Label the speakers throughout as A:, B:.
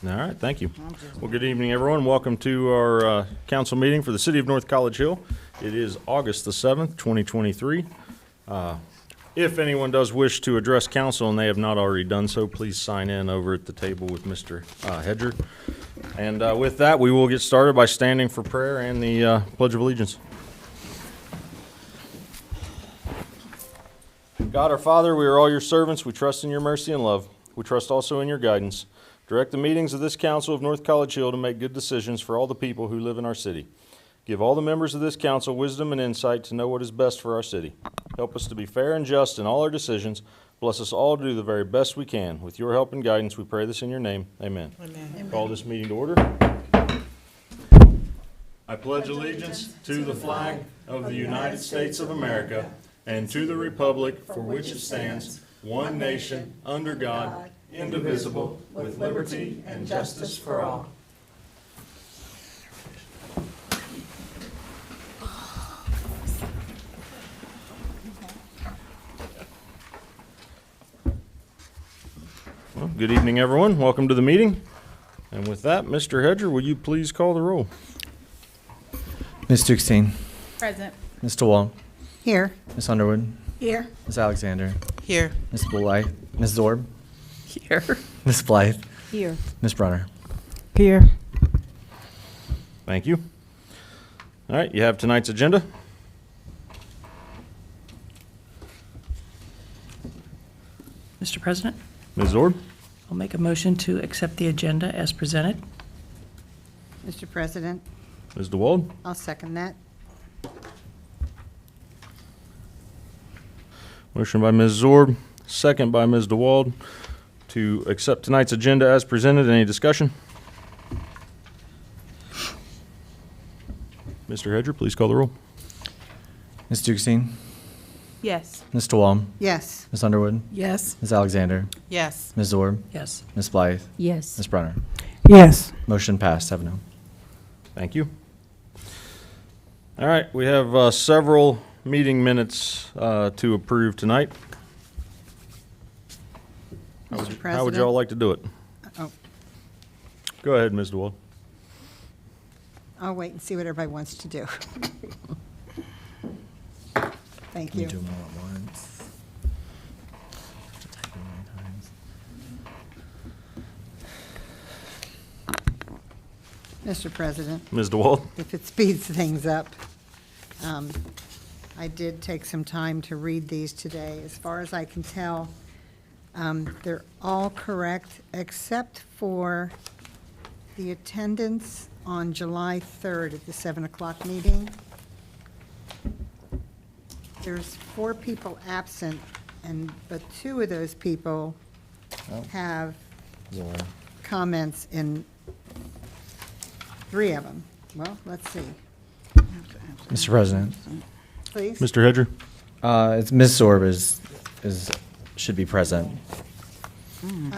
A: All right, thank you. Well, good evening, everyone. Welcome to our council meeting for the City of North College Hill. It is August the 7th, 2023. If anyone does wish to address council and they have not already done so, please sign in over at the table with Mr. Hedger. And with that, we will get started by standing for prayer and the Pledge of Allegiance. God our Father, we are all your servants. We trust in your mercy and love. We trust also in your guidance. Direct the meetings of this council of North College Hill to make good decisions for all the people who live in our city. Give all the members of this council wisdom and insight to know what is best for our city. Help us to be fair and just in all our decisions. Bless us all to do the very best we can. With your help and guidance, we pray this in your name. Amen. Amen. Call this meeting to order. I pledge allegiance to the flag of the United States of America and to the republic for which it stands, one nation, under God, indivisible, with liberty and justice for all. Well, good evening, everyone. Welcome to the meeting. And with that, Mr. Hedger, will you please call the roll?
B: Ms. Dukestein.
C: Present.
B: Ms. DeWall.
D: Here.
B: Ms. Underwood.
D: Here.
B: Ms. Alexander.
C: Here.
B: Ms. Blythe. Ms. Zorb.
C: Here.
B: Ms. Blythe.
C: Here.
B: Ms. Brunner.
D: Here.
A: Thank you. All right, you have tonight's agenda.
E: Mr. President,
A: Ms. Zorb?
E: I'll make a motion to accept the agenda as presented.
D: Mr. President,
A: Ms. DeWald?
D: I'll second that.
A: Motion by Ms. Zorb, second by Ms. DeWald to accept tonight's agenda as presented. Any discussion? Mr. Hedger, please call the roll.
B: Ms. Dukestein.
C: Yes.
B: Ms. DeWall.
D: Yes.
B: Ms. Underwood.
C: Yes.
B: Ms. Alexander.
C: Yes.
B: Ms. Zorb.
E: Yes.
B: Ms. Blythe.
C: Yes.
B: Ms. Brunner.
D: Yes.
B: Motion passed 7-0.
A: Thank you. All right, we have several meeting minutes to approve tonight.
D: Mr. President.
A: How would y'all like to do it?
D: Oh,
A: Go ahead, Ms. DeWald.
D: I'll wait and see what everybody wants to do. Thank
B: Can you
D: you.
B: do them all at once? Have to type it many times.
D: Mr. President,
A: Ms. DeWald?
D: if it speeds things up, I did take some time to read these today. As far as I can tell, they're all correct except for the attendance on July 3rd at the 7 o'clock meeting. There's 4 people absent, but 2 of those people
B: Oh.
D: have
B: Zora.
D: comments in 3 of them. Well, let's see.
B: Mr. President,
D: Please?
A: Mr. Hedger?
B: it's Ms. Zorb should be present.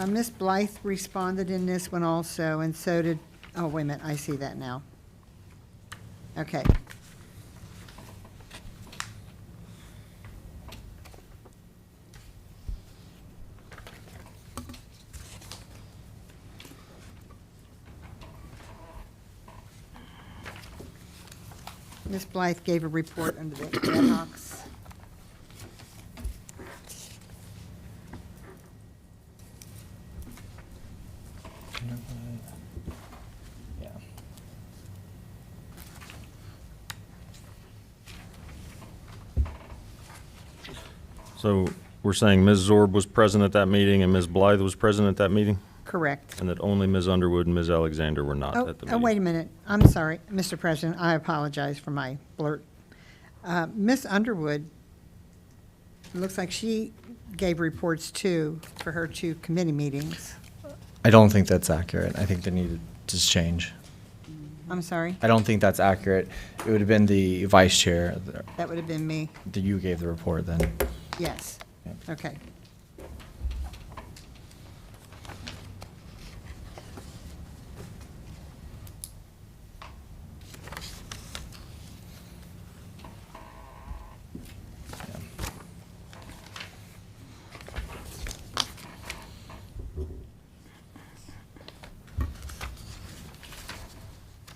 D: Ms. Blythe responded in this one also, and so did, oh, wait a minute, I see that now. Okay. Ms. Blythe gave a report under the ad hocs.
B: Yeah.
A: So we're saying Ms. Zorb was present at that meeting and Ms. Blythe was present at that meeting?
D: Correct.
A: And that only Ms. Underwood and Ms. Alexander were not at the meeting?
D: Wait a minute. I'm sorry, Mr. President. I apologize for my blurt. Ms. Underwood, it looks like she gave reports too for her 2 committee meetings.
B: I don't think that's accurate. I think they needed to change.
D: I'm sorry?
B: I don't think that's accurate. It would have been the vice chair
D: That would have been me.
B: that you gave the report then.
D: Yes. Okay.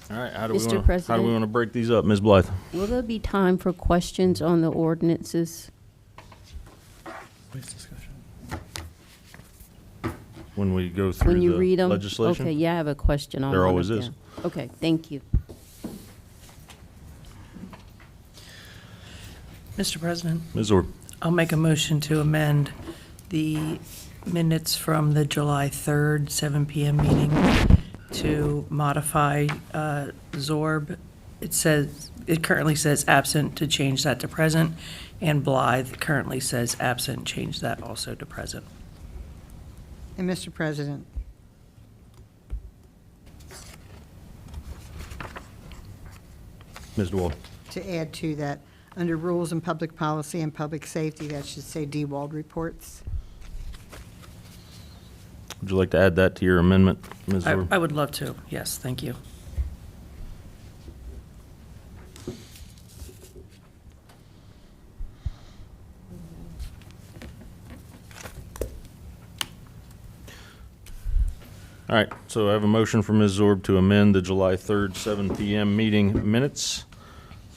A: All right, how do
F: Mr.
A: we
F: President.
A: want to break these up, Ms. Blythe?
F: Will there be time for questions on the ordinances?
A: When we go through
F: When you
A: the
F: read them?
A: legislation?
F: Okay, yeah, I have a question on
A: There
F: one of
A: always is.
F: them. Okay, thank you.
E: Mr. President,
A: Ms. Orb?
E: I'll make a motion to amend the minutes from the July 3rd, 7 PM meeting to modify Zorb. It currently says absent, to change that to present, and Blythe currently says absent, change that also to present.
D: And Mr. President,
A: Ms. DeWald?
D: to add to that, under Rules and Public Policy and Public Safety, that should say DeWald reports.
A: Would you like to add that to your amendment, Ms. Orb?
E: I would love to, yes, thank you.
A: All right, so I have a motion from Ms. Zorb to amend the July 3rd, 7 PM meeting minutes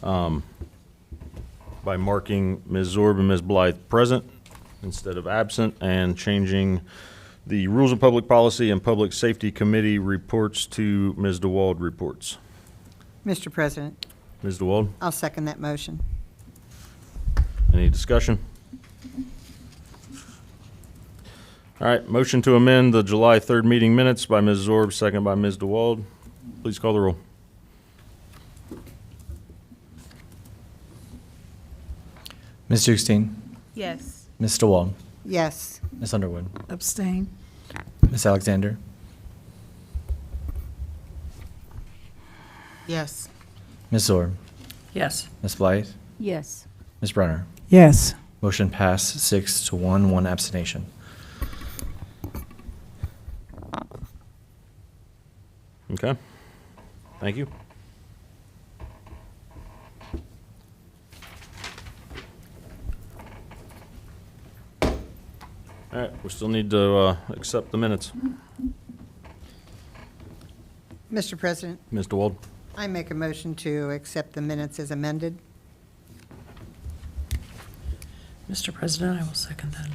A: by marking Ms. Zorb and Ms. Blythe present instead of absent, and changing the Rules of Public Policy and Public Safety Committee reports to Ms. DeWald reports.
D: Mr. President,
A: Ms. DeWald,
D: I'll second that motion.
A: any discussion? All right, motion to amend the July 3rd meeting minutes by Ms. Zorb, second by Ms. DeWald. Please call the roll.
B: Ms. Jukestein,
C: Yes.
B: Ms. DeWald,
D: Yes.
B: Ms. Underwood,
C: Abstain.
B: Ms. Alexander,
C: Yes.
B: Ms. Zorb,
E: Yes.
B: Ms. Blythe,
F: Yes.
B: Ms. Brunner.
C: Yes.
B: Motion passed 6-1, one abstention.
A: Okay, thank you. All right, we still need to accept the minutes.
D: Mr. President,
A: Ms. DeWald?
D: I make a motion to accept the minutes as amended.
E: Mr. President, I will second that.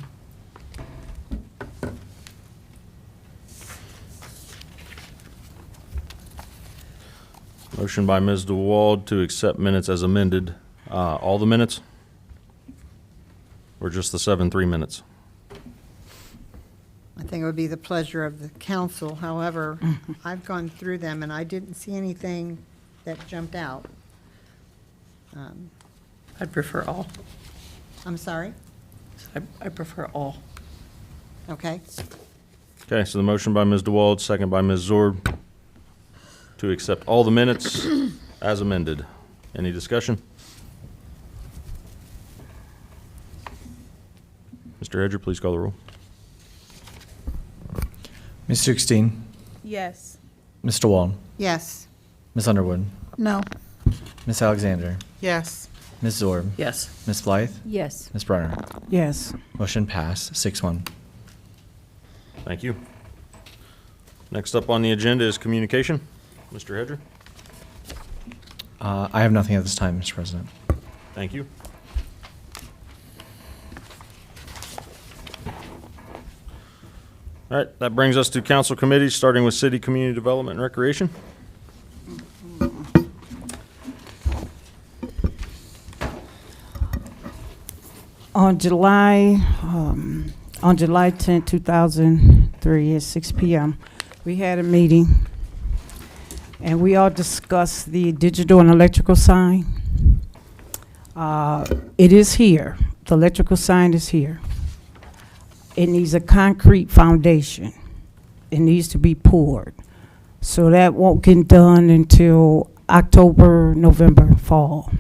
A: Motion by Ms. DeWald to accept minutes as amended. All the minutes? Or just the 7-3 minutes?
D: I think it would be the pleasure of the council. However, I've gone through them and I didn't see anything that jumped out.
E: I'd prefer all.
D: I'm sorry?
E: I prefer all.
D: Okay.
A: Okay, so the motion by Ms. DeWald, second by Ms. Zorb, to accept all the minutes as amended. Any discussion? Mr. Hedger, please call the roll.
B: Ms. Jukestein,
C: Yes.
B: Ms. DeWald,
D: Yes.
B: Ms. Underwood,
C: No.
B: Ms. Alexander,
C: Yes.
B: Ms. Zorb,
E: Yes.
B: Ms. Blythe,
F: Yes.
B: Ms. Brunner.
C: Yes.
B: Motion passed 6-1.
A: Thank you. Next up on the agenda is communication. Mr. Hedger?
B: I have nothing at this time, Mr. President.
A: Thank you. All right, that brings us to council committees, starting with City Community Development and Recreation.
G: On July 10, 2003, at 6 p.m., we had a meeting, and we all discussed the digital and electrical sign. It is here. The electrical sign is here. It needs a concrete foundation. It needs to be poured. So that won't get done until October, November, fall.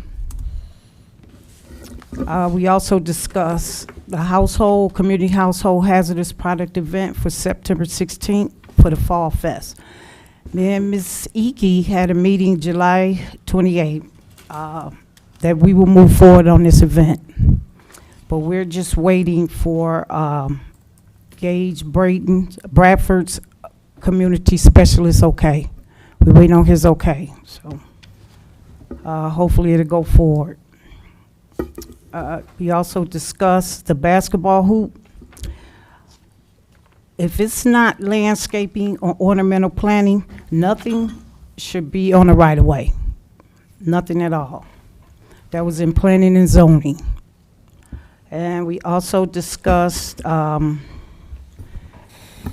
G: We also discussed the community household hazardous product event for September 16th for the Fall Fest. Me and Ms. Ike had a meeting July 28th that we will move forward on this event. But we're just waiting for Gage Bradford's community specialist okay. We're waiting on his okay. So hopefully it'll go forward. We also discussed the basketball hoop. If it's not landscaping or ornamental planting, nothing should be on the right of way. Nothing at all. That was in planning and zoning. And we also discussed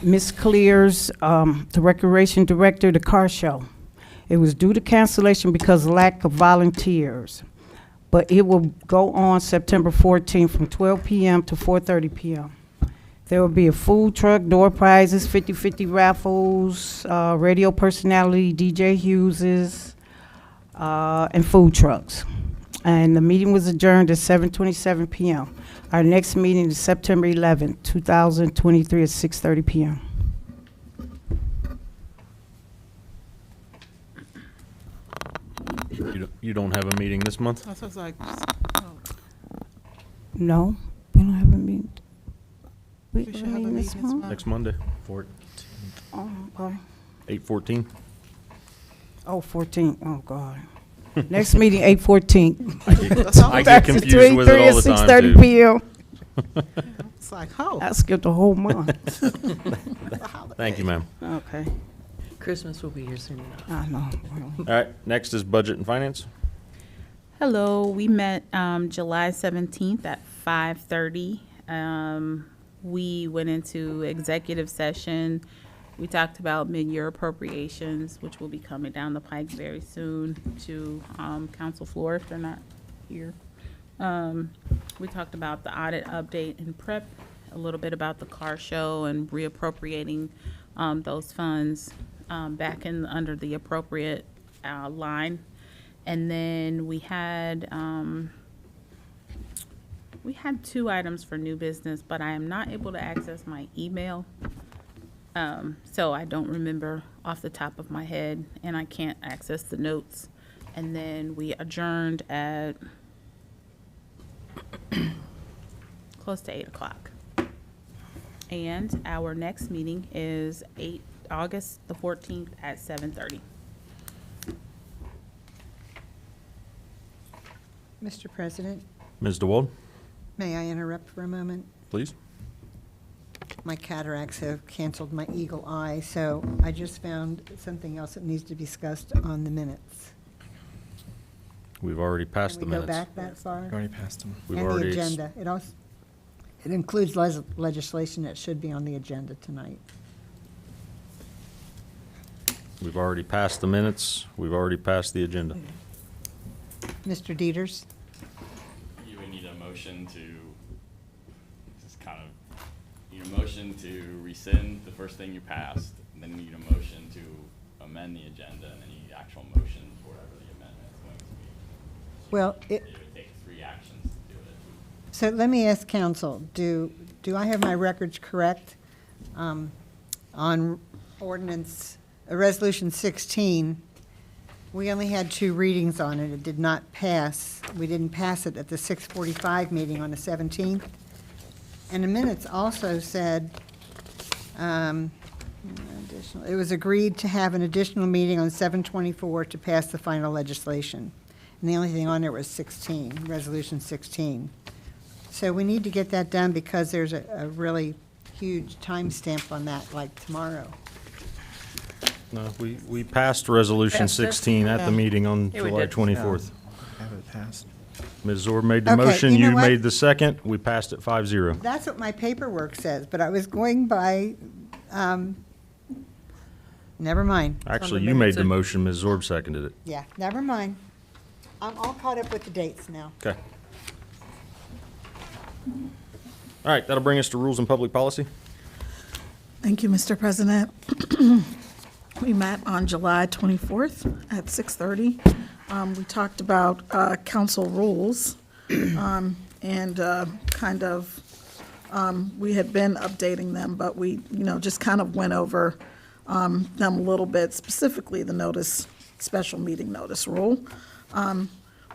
G: Ms. Clear's, the recreation director, the car show. It was due to cancellation because of lack of volunteers. But it will go on September 14th from 12 p.m. to 4:30 p.m. There will be a food truck, door prizes, 50-50 raffles, radio personality, DJ Hughes's, and food trucks. And the meeting was adjourned at 7:27 p.m. Our next meeting is September 11th, 2023 at 6:30 p.m.
A: You don't have a meeting this month?
C: I was like,
G: No, we don't have a meeting. We
C: should
G: have a
C: have a
G: meeting this
C: meeting this
G: month?
A: Next Monday,
G: Oh, okay.
A: 8/14.
G: Oh, 14, oh, God. Next meeting, 8/14.
A: I get confused with it all the time,
G: 6:30
A: too.
G: p.m.
C: it's like, oh.
G: I skipped a whole month.
A: Thank you, ma'am.
G: Okay,
E: Christmas will be here soon enough.
G: I know. Well,
A: All right, next is budget and finance.
C: Hello, we met July 17th at 5:30. We went into executive session. We talked about mid-year appropriations, which will be coming down the pike very soon to council floor if they're not here. We talked about the audit update and prep, a little bit about the car show and reappropriating those funds back in under the appropriate line. And then we had 2 items for new business, but I am not able to access my email. So I don't remember off the top of my head, and I can't access the notes. And then we adjourned at close to 8 o'clock. And our next meeting is August the 14th at 7:30.
D: Mr. President,
A: Ms. DeWald,
D: may I interrupt for a moment?
A: please.
D: My cataracts have canceled my eagle eye, so I just found something else that needs to be discussed on the minutes.
A: We've already passed the
D: Can we go
A: minutes.
D: back that far?
B: Already passed them.
A: We've
D: And the
A: already
D: agenda. It includes legislation that should be on the agenda tonight.
A: We've already passed the minutes. We've already passed the agenda.
D: Mr. Dieters?
H: You would need a motion to, just kind of, you need a motion to rescind the first thing you passed, and then you need a motion to amend the agenda, and then you need actual motion for whatever the amendment is going to be.
D: Well,
H: It would take 3 actions to do it.
D: So let me ask council, do I have my records correct on ordinance, Resolution 16? We only had 2 readings on it. It did not pass. We didn't pass it at the 6:45 meeting on the 17th. And the minutes also said, it was agreed to have an additional meeting on 7/24 to pass the final legislation. And the only thing on there was 16, Resolution 16. So we need to get that done because there's a really huge timestamp on that, like tomorrow.
A: No, we passed Resolution
E: Passed it?
A: 16 at the meeting on
E: Yeah, we
A: July
E: did.
A: 24th.
B: Have it passed.
A: Ms. Zorb made the
D: Okay,
A: motion,
D: you know
A: you
D: what?
A: made the second, we passed it 5-0.
D: That's what my paperwork says, but I was going by, never mind.
A: Actually,
E: the
A: you made
E: minutes,
A: the
E: sir.
A: motion, Ms. Zorb seconded it.
D: Yeah, never mind. I'm all caught up with the dates now.
A: Okay. All right, that'll bring us to rules and public policy.
I: Thank you, Mr. President. We met on July 24th at 6:30. We talked about council rules and kind of, we had been updating them, but we, just kind of went over them a little bit, specifically the notice, special meeting notice rule.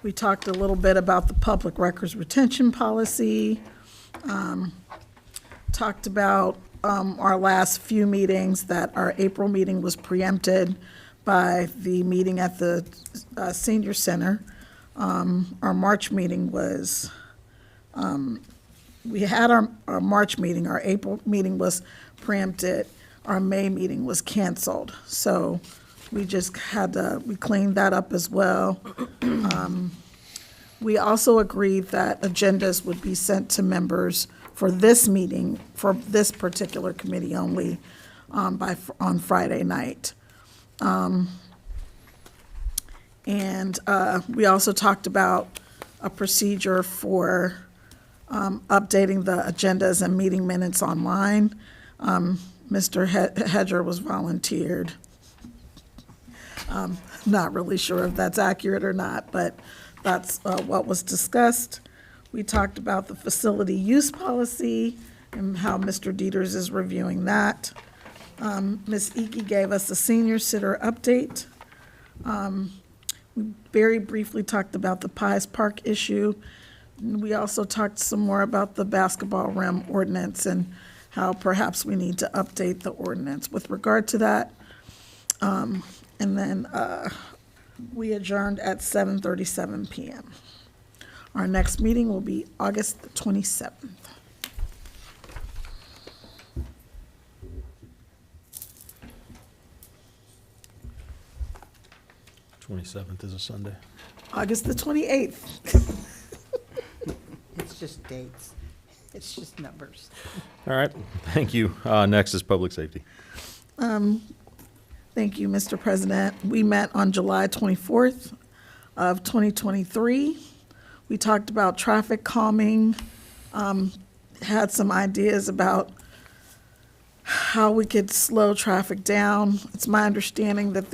I: We talked a little bit about the public records retention policy, talked about our last few meetings, that our April meeting was preempted by the meeting at the senior center. Our March meeting was, we had our March meeting, our April meeting was preempted, our May meeting was canceled. So we just we cleaned that up as well. We also agreed that agendas would be sent to members for this meeting, for this particular committee only, on Friday night. And we also talked about a procedure for updating the agendas and meeting minutes online. Mr. Hedger was volunteered. Not really sure if that's accurate or not, but that's what was discussed. We talked about the facility use policy and how Mr. Dieters is reviewing that. Ms. Ike gave us a senior sitter update. We very briefly talked about the Pies Park issue. We also talked some more about the basketball rim ordinance and how perhaps we need to update the ordinance with regard to that. And then we adjourned at 7:37 p.m. Our next meeting will be August the 27th.
A: th is a Sunday.
I: August the 28th.
D: It's just dates. It's just numbers.
A: All right, thank you. Next is public safety.
I: Thank you, Mr. President. We met on July 24th of 2023. We talked about traffic calming, had some ideas about how we could slow traffic down. It's my understanding that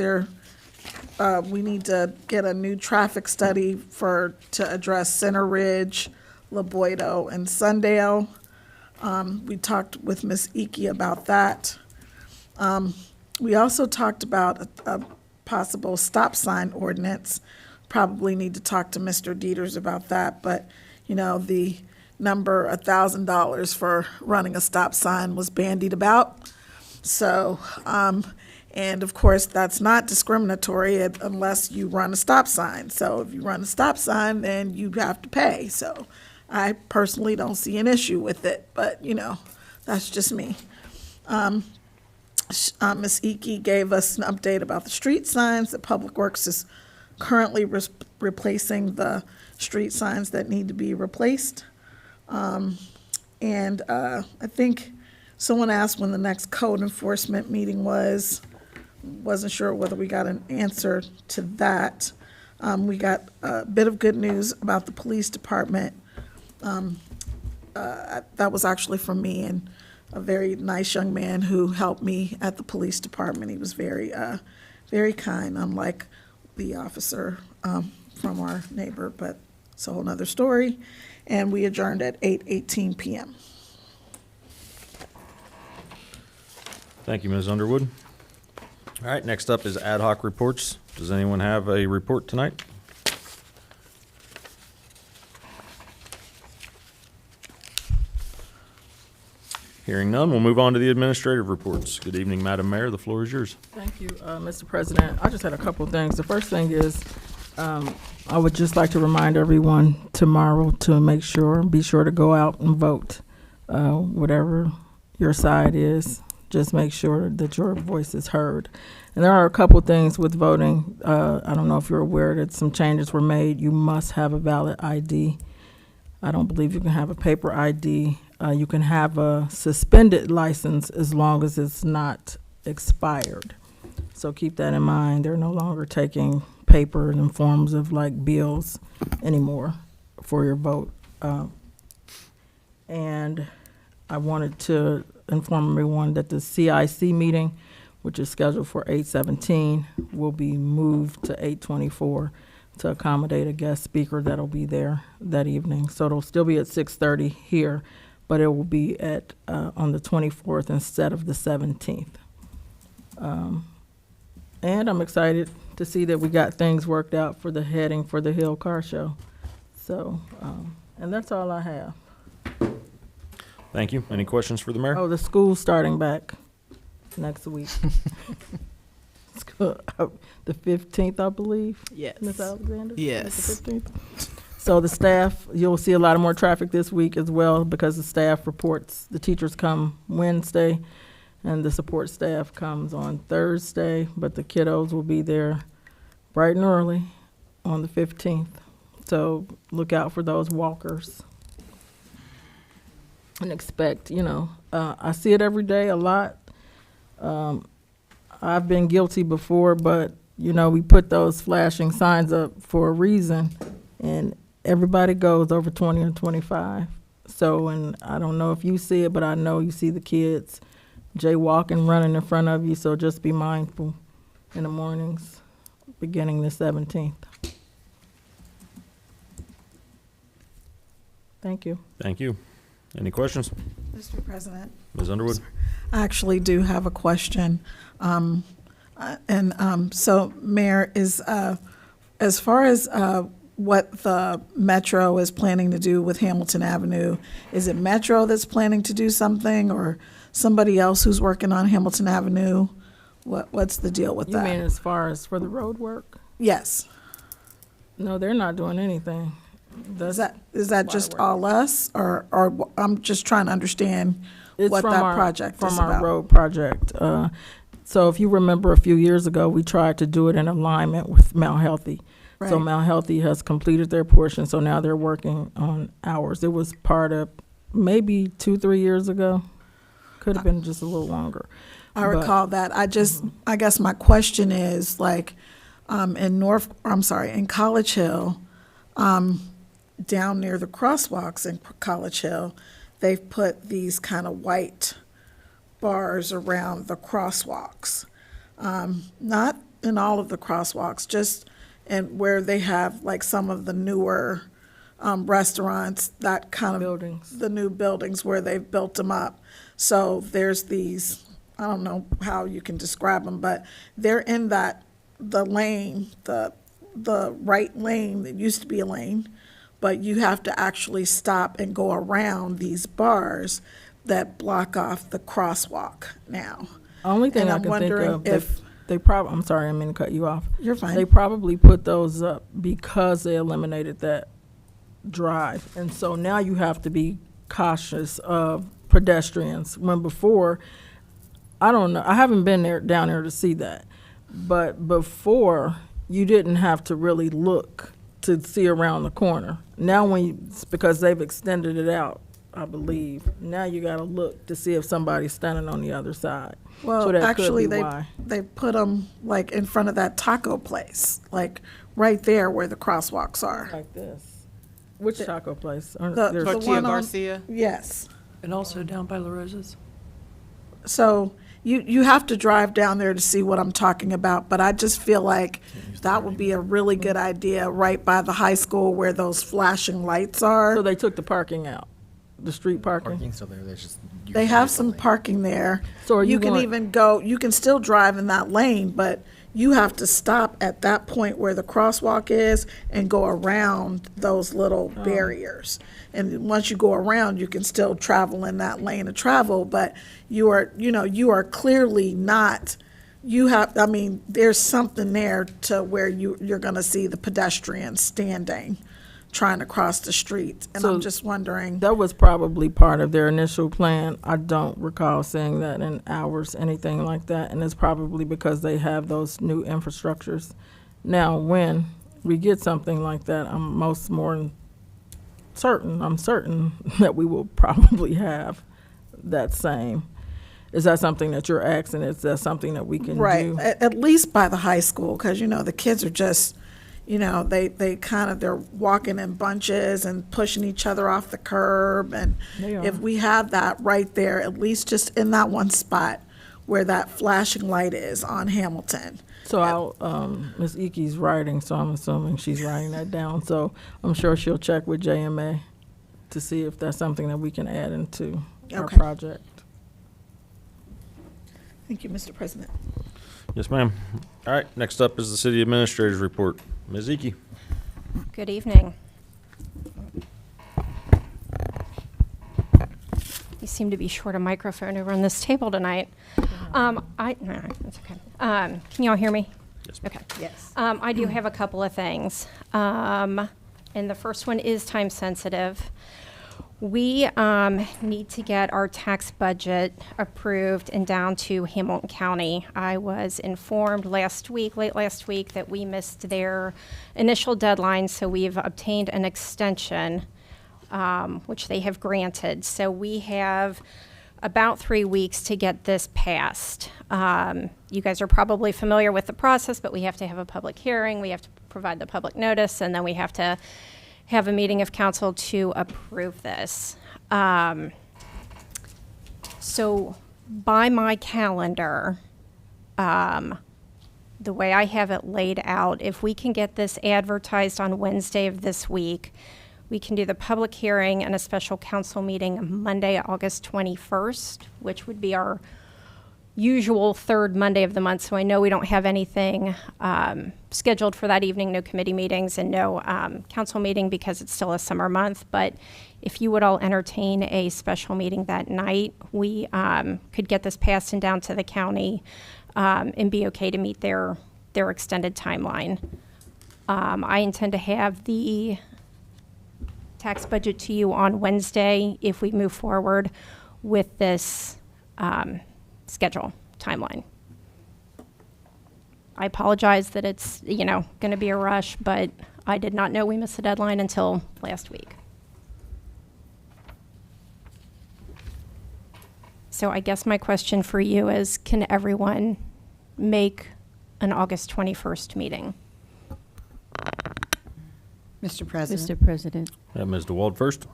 I: we need to get a new traffic study to address Center Ridge, La Boido, and Sundale. We talked with Ms. Ike about that. We also talked about a possible stop sign ordinance. Probably need to talk to Mr. Dieters about that, but, the number $1,000 for running a stop sign was bandied about. So, and of course, that's not discriminatory unless you run a stop sign. So if you run a stop sign, then you have to pay. So I personally don't see an issue with it, but, that's just me. Ms. Ike gave us an update about the street signs, that Public Works is currently replacing the street signs that need to be replaced. And I think someone asked when the next code enforcement meeting was. Wasn't sure whether we got an answer to that. We got a bit of good news about the police department. That was actually from me and a very nice young man who helped me at the police department. He was very, very kind, unlike the officer from our neighbor, but it's a whole nother story. And we adjourned at 8:18 p.m.
A: Thank you, Ms. Underwood. All right, next up is ad hoc reports. Does anyone have a report tonight? Hearing none, we'll move on to the administrative reports. Good evening, Madam Mayor. The floor is yours.
J: Thank you, Mr. President. I just had a couple of things. The first thing is, I would just like to remind everyone tomorrow to be sure to go out and vote. Whatever your side is, just make sure that your voice is heard. And there are a couple of things with voting. I don't know if you're aware that some changes were made. You must have a valid ID. I don't believe you can have a paper ID. You can have a suspended license as long as it's not expired. So keep that in mind. They're no longer taking paper in forms of like bills anymore for your vote. And I wanted to inform everyone that the CIC meeting, which is scheduled for 8:17, will be moved to 8:24 to accommodate a guest speaker that'll be there that evening. So it'll still be at 6:30 here, but it will be at on the 24th instead of the 17th. And I'm excited to see that we got things worked out for the heading for the Hill Car Show. So, and that's all I have.
A: Thank you. Any questions for the mayor?
J: Oh, the school's starting back next week. the 15th, I believe.
I: Yes.
J: Ms. Alexander?
I: Yes.
J: Is it the 15th? So the staff, you'll see a lot more traffic this week as well because the staff reports, the teachers come Wednesday and the support staff comes on Thursday, but the kiddos will be there bright and early on the 15th. So look out for those walkers. And expect, I see it every day a lot. I've been guilty before, but, we put those flashing signs up for a reason, and everybody goes over 20 or 25. So, and I don't know if you see it, but I know you see the kids jaywalking, running in front of you, so just be mindful in the mornings, beginning the 17th. Thank you.
A: Thank you. Any questions?
I: Mr. President,
A: Ms. Underwood?
I: I actually do have a question. So, Mayor, is as far as what the Metro is planning to do with Hamilton Avenue, is it Metro that's planning to do something, or somebody else who's working on Hamilton Avenue? What's the deal with
J: You
I: that?
J: mean as far as for the road work?
I: Yes.
J: No, they're not doing anything.
I: Is that just all us, or I'm just trying to understand
J: It's
I: what
J: from
I: that
J: our-
I: project is
J: From our
I: about?
J: road project. So if you remember a few years ago, we tried to do it in alignment with Mount Healthy. So
I: Right.
J: Mount Healthy has completed their portion, so now they're working on ours. It was part of maybe 2-3 years ago. Could have been just a little longer.
I: I
J: But-
I: recall that. I guess my question is, like, in College Hill, down near the crosswalks in College Hill, they've put these kind of white bars around the crosswalks. Not in all of the crosswalks, just in where they have like some of the newer restaurants, that kind of
J: Buildings.
I: the new buildings where they've built them up. So there's these, I don't know how you can describe them, but they're in the lane, the right lane that used to be a lane, but you have to actually stop and go around these bars that block off the crosswalk now.
J: Only thing
I: And
J: I
I: I'm
J: can think
I: wondering
J: of,
I: if-
J: they probably, I'm sorry, I didn't mean to cut you off.
I: You're fine.
J: They probably put those up because they eliminated that drive. And so now you have to be cautious of pedestrians. When before, I don't know, I haven't been down there to see that. But before, you didn't have to really look to see around the corner. Now it's because they've extended it out, I believe. Now you gotta look to see if somebody's standing on the other side. So
I: Well,
J: that could
I: actually,
J: be why.
I: they put them like in front of that taco place, like right there where the crosswalks are.
J: Like this. Which taco place? Or
I: The-
J: there's-
I: the
K: Tortilla
I: one on-
K: Garcia?
I: Yes.
E: And also down by La Rosa's.
I: So you have to drive down there to see what I'm talking about, but I just feel like that would be a really good idea right by the high school where those flashing lights
J: So
I: are.
J: they took the parking out, the street parking?
B: Parking's still there, there's just. you
I: They
B: can
I: have
B: use the
I: some
B: lane.
I: parking there.
J: So are you
I: You can
J: going-
I: even go, you can still drive in that lane, but you have to stop at that point where the crosswalk is and go around those little barriers. And once you go around, you can still travel in that lane of travel, but you are clearly not, there's something there to where you're gonna see the pedestrians standing, trying to cross the street. And
J: So
I: I'm just wondering,
J: That was probably part of their initial plan. I don't recall seeing that in ours, anything like that, and it's probably because they have those new infrastructures. Now, when we get something like that, I'm certain that we will probably have that same. Is that something that you're asking? Is that something that we can
I: right,
J: do?
I: at least by the high school, because, the kids are just, they're walking in bunches and pushing each other off the curb. And
J: They are.
I: if we have that right there, at least just in that one spot where that flashing light is on Hamilton.
J: So Ms. Iki's writing, so I'm assuming she's writing that down. So I'm sure she'll check with JMA to see if that's something that we can add into our
I: Okay.
J: project.
I: Thank you, Mr. President.
A: Yes, ma'am. All right, next up is the city administrator's report. Ms. Iki.
L: Good evening. You seem to be short a microphone over on this table tonight. No, that's okay. Can y'all hear me?
A: Yes, ma'am.
L: Okay.
D: Yes.
L: I do have a couple of things. And the first one is time sensitive. We need to get our tax budget approved and down to Hamilton County. I was informed late last week, that we missed their initial deadline, so we've obtained an extension, which they have granted. So we have about 3 weeks to get this passed. You guys are probably familiar with the process, but we have to have a public hearing, we have to provide the public notice, and then we have to have a meeting of council to approve this. So by my calendar, the way I have it laid out, if we can get this advertised on Wednesday of this week, we can do the public hearing and a special council meeting Monday, August 21st, which would be our usual third Monday of the month. So I know we don't have anything scheduled for that evening, no committee meetings and no council meeting because it's still a summer month. But if you would all entertain a special meeting that night, we could get this passed and down to the county and be okay to meet their extended timeline. I intend to have the tax budget to you on Wednesday if we move forward with this schedule timeline. I apologize that it's, going to be a rush, but I did not know we missed the deadline until last week. So I guess my question for you is, can everyone make an August 21st meeting?
D: Mr. President?
F: Mr. President.
A: Ms. DeWald first.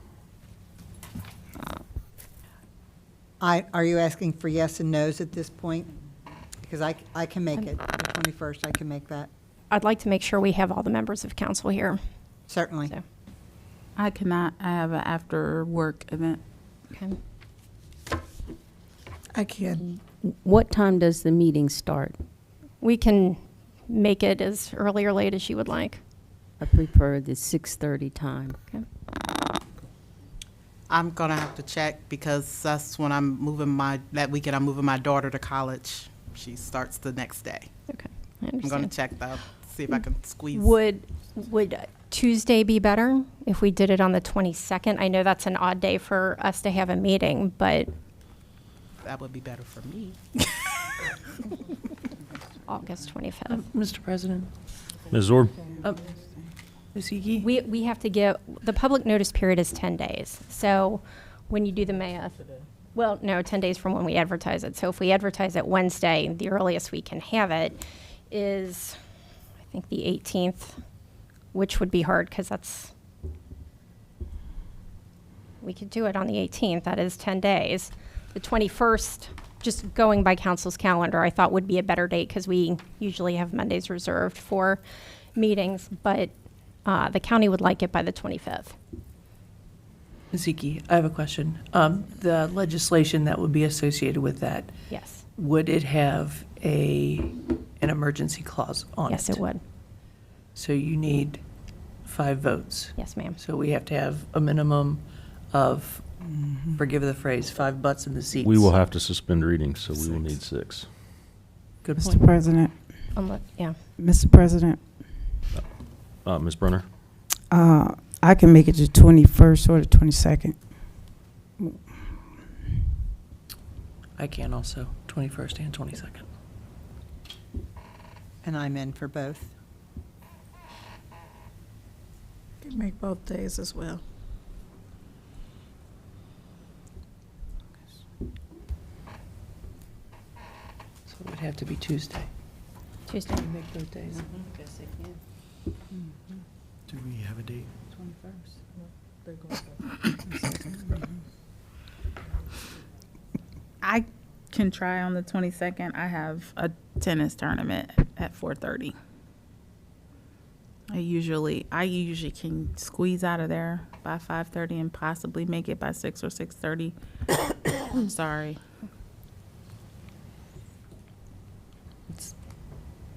D: Are you asking for yes and no's at this point? Because I can make it, the 21st, I can make that,
L: I'd like to make sure we have all the members of council here.
D: certainly.
L: So,
C: I cannot, I have an after-work event.
L: okay.
I: I can.
F: What time does the meeting start?
L: We can make it as early or late as you would like.
F: I prefer the 6:30 time.
L: Okay.
K: I'm gonna have to check because that's when that weekend I'm moving my daughter to college. She starts the next day.
L: Okay. I
K: I'm gonna
L: understand.
K: check though, see if I can squeeze.
L: Would Tuesday be better if we did it on the 22nd? I know that's an odd day for us to have a meeting, but
K: That would be better for me.
L: August 25th.
E: Mr. President,
A: Ms. Zorb?
E: Ms. Hickey?
L: We have to give, the public notice period is 10 days. So when you do the math, well, no, 10 days from when we advertise it. So if we advertise it Wednesday, the earliest we can have it is, I think, the 18th, which would be hard because we could do it on the 18th. That is 10 days. The 21st, just going by council's calendar, I thought would be a better date because we usually have Mondays reserved for meetings, but the county would like it by the 25th.
E: Ms. Hickey, I have a question. The legislation that would be associated with that,
L: Yes.
E: would it have an emergency clause on it?
L: Yes, it would.
E: So you need 5 votes.
L: Yes, ma'am.
E: So we have to have a minimum of, forgive the phrase, 5 butts in the seats.
A: We will have to suspend readings, so we will need 6.
E: Good
G: Mr.
E: point.
G: President,
L: Yeah.
G: Mr. President,
A: Ms. Brunner?
G: I can make it the 21st or the 22nd.
E: I can also, 21st and 22nd.
D: And I'm in for both.
I: Can make both days as well.
E: So it would have to be Tuesday.
L: Tuesday.
E: Make both days.
M: Do we have a date?
C: I can try on the 22nd. I have a tennis tournament at 4:30. I usually can squeeze out of there by 5:30 and possibly make it by 6 or 6:30. I'm sorry.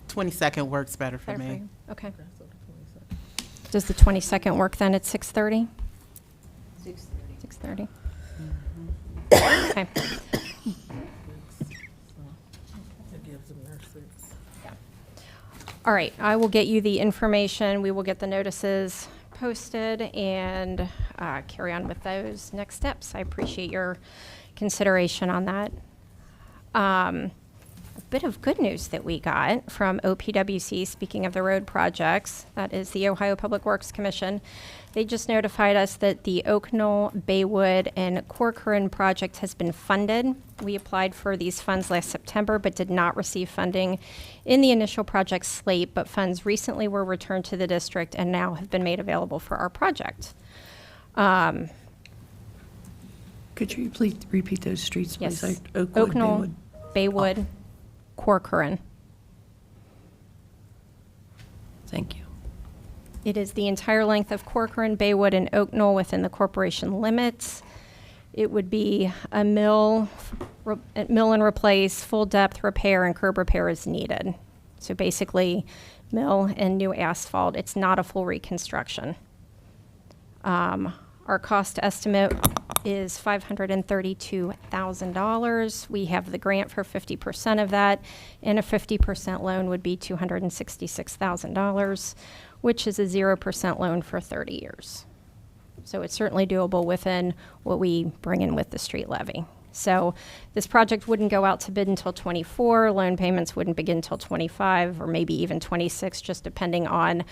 K: 22nd works better for
L: Better for
K: me.
L: you? Okay. Does the 22nd work then at 6:30? 6:30. Okay. All right, I will get you the information. We will get the notices posted and carry on with those next steps. I appreciate your consideration on that. A bit of good news that we got from OPWC, speaking of the road projects, that is the Ohio Public Works Commission. They just notified us that the Oak Knoll, Baywood, and Corcoran project has been funded. We applied for these funds last September, but did not receive funding in the initial project slate, but funds recently were returned to the district and now have been made available for our project.
E: Could you please repeat those streets, please?
L: Yes.
E: Oakwood,
L: Oak Knoll,
E: Baywood.
L: Baywood, Corcoran.
E: Thank you.
L: It is the entire length of Corcoran, Baywood, and Oak Knoll within the corporation limits. It would be a mill and replace, full depth repair, and curb repair is needed. So basically, mill and new asphalt. It's not a full reconstruction. Our cost estimate is $532,000. We have the grant for 50% of that, and a 50% loan would be $266,000, which is a 0% loan for 30 years. So it's certainly doable within what we bring in with the street levy. So this project wouldn't go out to bid until 24. Loan payments wouldn't begin until 25 or maybe even 26, just depending on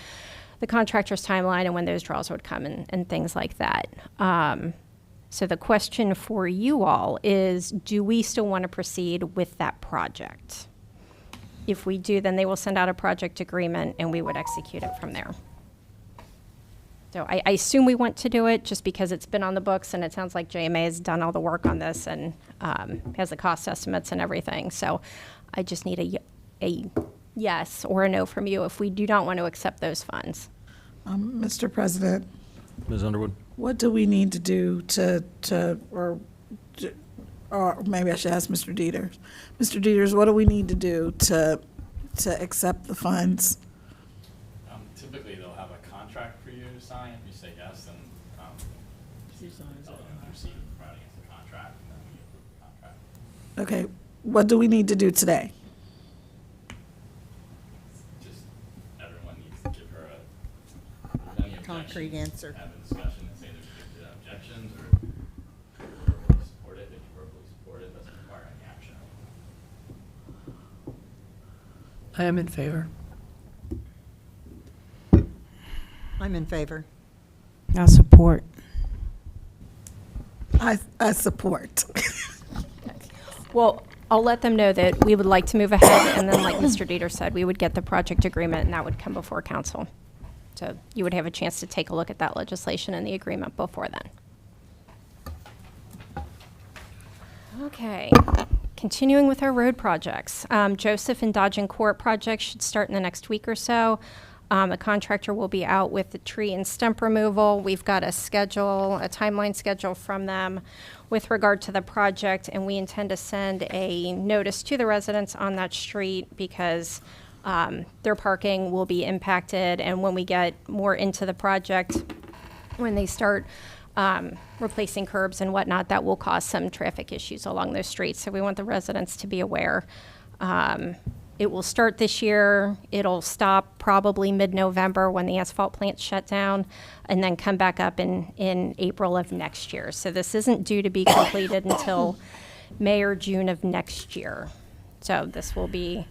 L: the contractor's timeline and when those draws would come and things like that. So the question for you all is, do we still want to proceed with that project? If we do, then they will send out a project agreement and we would execute it from there. So I assume we want to do it just because it's been on the books and it sounds like JMA has done all the work on this and has the cost estimates and everything. So I just need a yes or a no from you if we do not want to accept those funds.
I: Mr. President,
A: Ms. Underwood?
I: what do we need to do or maybe I should ask Mr. Dieters. Mr. Dieters, what do we need to do to accept the funds?
H: Typically, they'll have a contract for you to sign. If you say yes, then they'll proceed with providing us the contract, and then we approve the contract.
I: Okay, what do we need to do today?
H: Just everyone needs to give her any
D: Concrete answer.
H: Have a discussion and say there's objections or verbally support it. If you verbally support it, it doesn't require any action.
E: I am in favor.
D: I'm in favor.
G: I support.
I: I support.
L: Well, I'll let them know that we would like to move ahead, and then like Mr. Dieter said, we would get the project agreement and that would come before council. So you would have a chance to take a look at that legislation and the agreement before then. Okay, continuing with our road projects. Joseph and Dodge and Court project should start in the next week or so. A contractor will be out with the tree and stump removal. We've got a timeline schedule from them with regard to the project, and we intend to send a notice to the residents on that street because their parking will be impacted, and when we get more into the project, when they start replacing curbs and whatnot, that will cause some traffic issues along those streets. So we want the residents to be aware. It will start this year. It'll stop probably mid-November when the asphalt plant shut down, and then come back up in April of next year. So this isn't due to be completed until May or June of next year. So this will be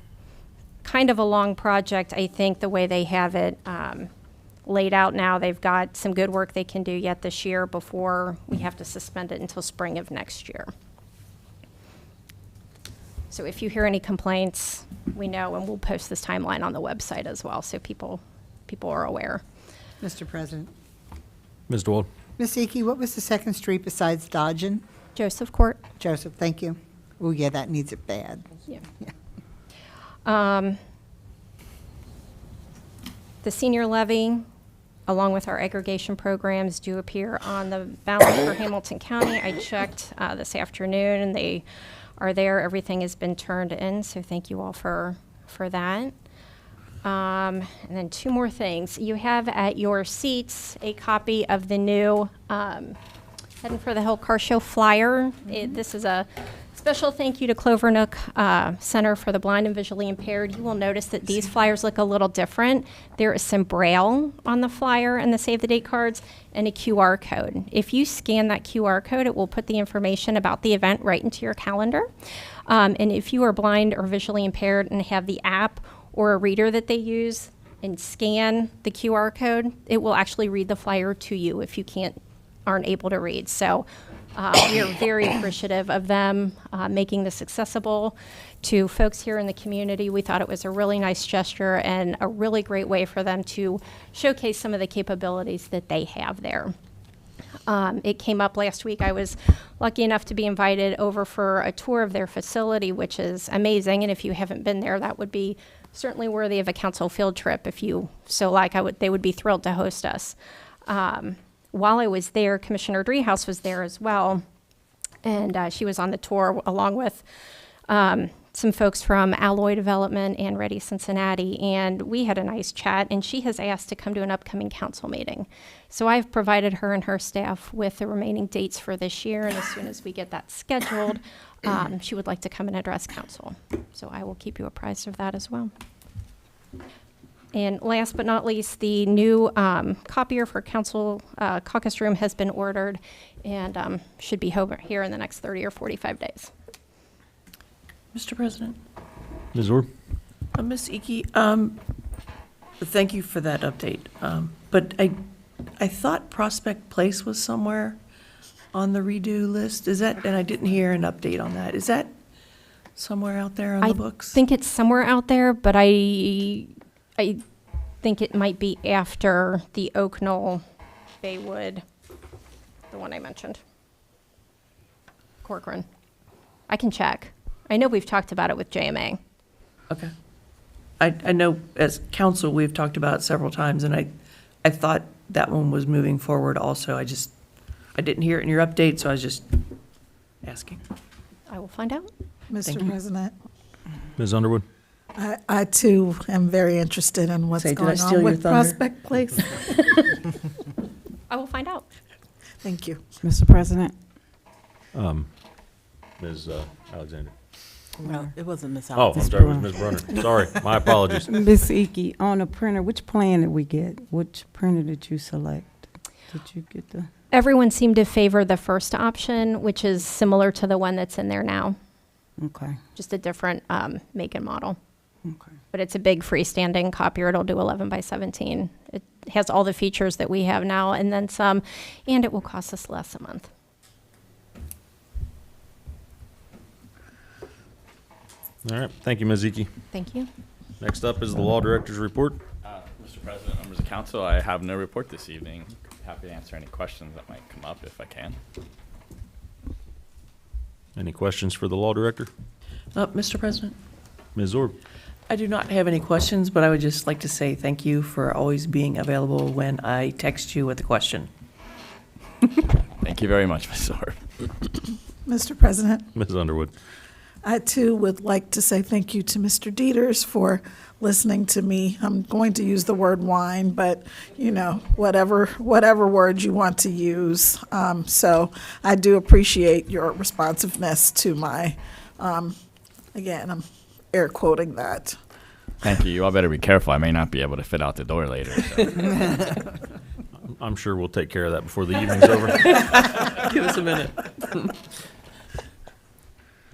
L: kind of a long project. I think the way they have it laid out now, they've got some good work they can do yet this year before we have to suspend it until spring of next year. So if you hear any complaints, we know, and we'll post this timeline on the website as well, so people are aware.
D: Mr. President.
A: Ms. DeWald?
D: Ms. Eakey, what was the second street besides Dodgen?
L: Joseph Court.
D: Joseph, thank you. Oh, yeah, that needs it bad.
L: Yeah. The senior levy, along with our aggregation programs, do appear on the ballot for Hamilton County. I checked this afternoon, and they are there. Everything has been turned in, so thank you all for that. And then two more things. You have at your seats a copy of the new Heading for the Hill Car Show flyer. This is a Special thank you to Clover Nook Center for the Blind and Visually Impaired. You will notice that these flyers look a little different. There is some braille on the flyer and the save the date cards and a QR code. If you scan that QR code, it will put the information about the event right into your calendar. And if you are blind or visually impaired and have the app or a reader that they use and scan the QR code, it will actually read the flyer to you if you aren't able to read. So we are very appreciative of them making this accessible to folks here in the community. We thought it was a really nice gesture and a really great way for them to showcase some of the capabilities that they have there. It came up last week. I was lucky enough to be invited over for a tour of their facility, which is amazing. And if you haven't been there, that would be certainly worthy of a council field trip. If you so like, they would be thrilled to host us. While I was there, Commissioner Driehaus was there as well, and she was on the tour along with some folks from Alloy Development and Ready Cincinnati, and we had a nice chat, and she has asked to come to an upcoming council meeting. So I've provided her and her staff with the remaining dates for this year, and as soon as we get that scheduled, she would like to come and address council. So I will keep you apprised of that as well. And last but not least, the new copier for council caucus room has been ordered and should be here in the next 30 or 45 days.
E: Mr. President,
A: Ms. Orb?
E: Ms. Icky, thank you for that update. But I thought Prospect Place was somewhere on the redo list. Is that, and I didn't hear an update on that. Is that somewhere out there on the books?
L: I think it's somewhere out there, but I think it might be after the Oak Knoll, Baywood, the one I mentioned. Corcoran. I can check. I know we've talked about it with JMA.
E: Okay. I know as council, we've talked about it several times, and I thought that one was moving forward also. I didn't hear it in your update, so I was just asking.
L: I will find out.
I: Mr. President,
A: Ms. Underwood?
I: I too am very interested in what's
E: Say, did I
I: going
E: steal
I: on
E: your
I: with
E: thunder?
I: Prospect Place.
L: I will find out.
I: Thank you.
G: Mr. President.
A: Ms. Alexander?
K: Well, it wasn't Miss
A: Oh, I'm sorry, it was Ms. Brunner. Sorry, my apologies.
G: Ms. Icky, on the printer, which plan did we get? Which printer did you select? Did you get the?
L: Everyone seemed to favor the first option, which is similar to the one that's in there now.
G: Okay,
L: Just a different make and model.
G: okay.
L: But it's a big freestanding copier. It'll do 11 by 17. It has all the features that we have now and then some, and it will cost us less a month.
A: All right, thank you, Ms. Icky.
L: Thank you.
A: Next up is the Law Director's report.
H: Mr. President, members of council, I have no report this evening. Happy to answer any questions that might come up if I can.
A: Any questions for the Law Director?
E: Mr. President,
A: Ms. Orb?
E: I do not have any questions, but I would just like to say thank you for always being available when I text you with a question.
H: Thank you very much, Ms. Orb.
I: Mr. President,
A: Ms. Underwood?
I: I too would like to say thank you to Mr. Dieters for listening to me. I'm going to use the word whine, but you know, whatever word you want to use. So I do appreciate your responsiveness to my, again, I'm air quoting that.
H: Thank you. You all better be careful. I may not be able to fit out the door later. So.
A: I'm sure we'll take care of that before the evening's over.
E: Give us a minute.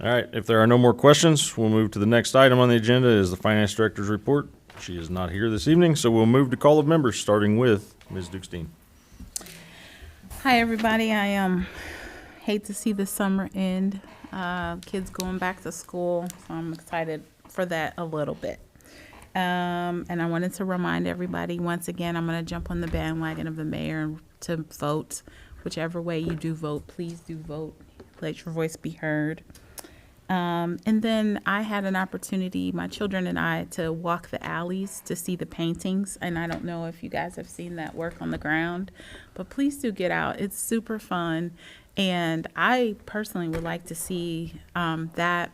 A: All right, if there are no more questions, we'll move to the next item on the agenda is the Finance Director's report. She is not here this evening, so we'll move to call of members, starting with Ms. Dukestein.
C: Hi, everybody. I hate to see the summer end. Kids going back to school, so I'm excited for that a little bit. And I wanted to remind everybody, once again, I'm going to jump on the bandwagon of the mayor to vote. Whichever way you do vote, please do vote. Let your voice be heard. And then I had an opportunity, my children and I, to walk the alleys to see the paintings. And I don't know if you guys have seen that work on the ground, but please do get out. It's super fun. And I personally would like to see that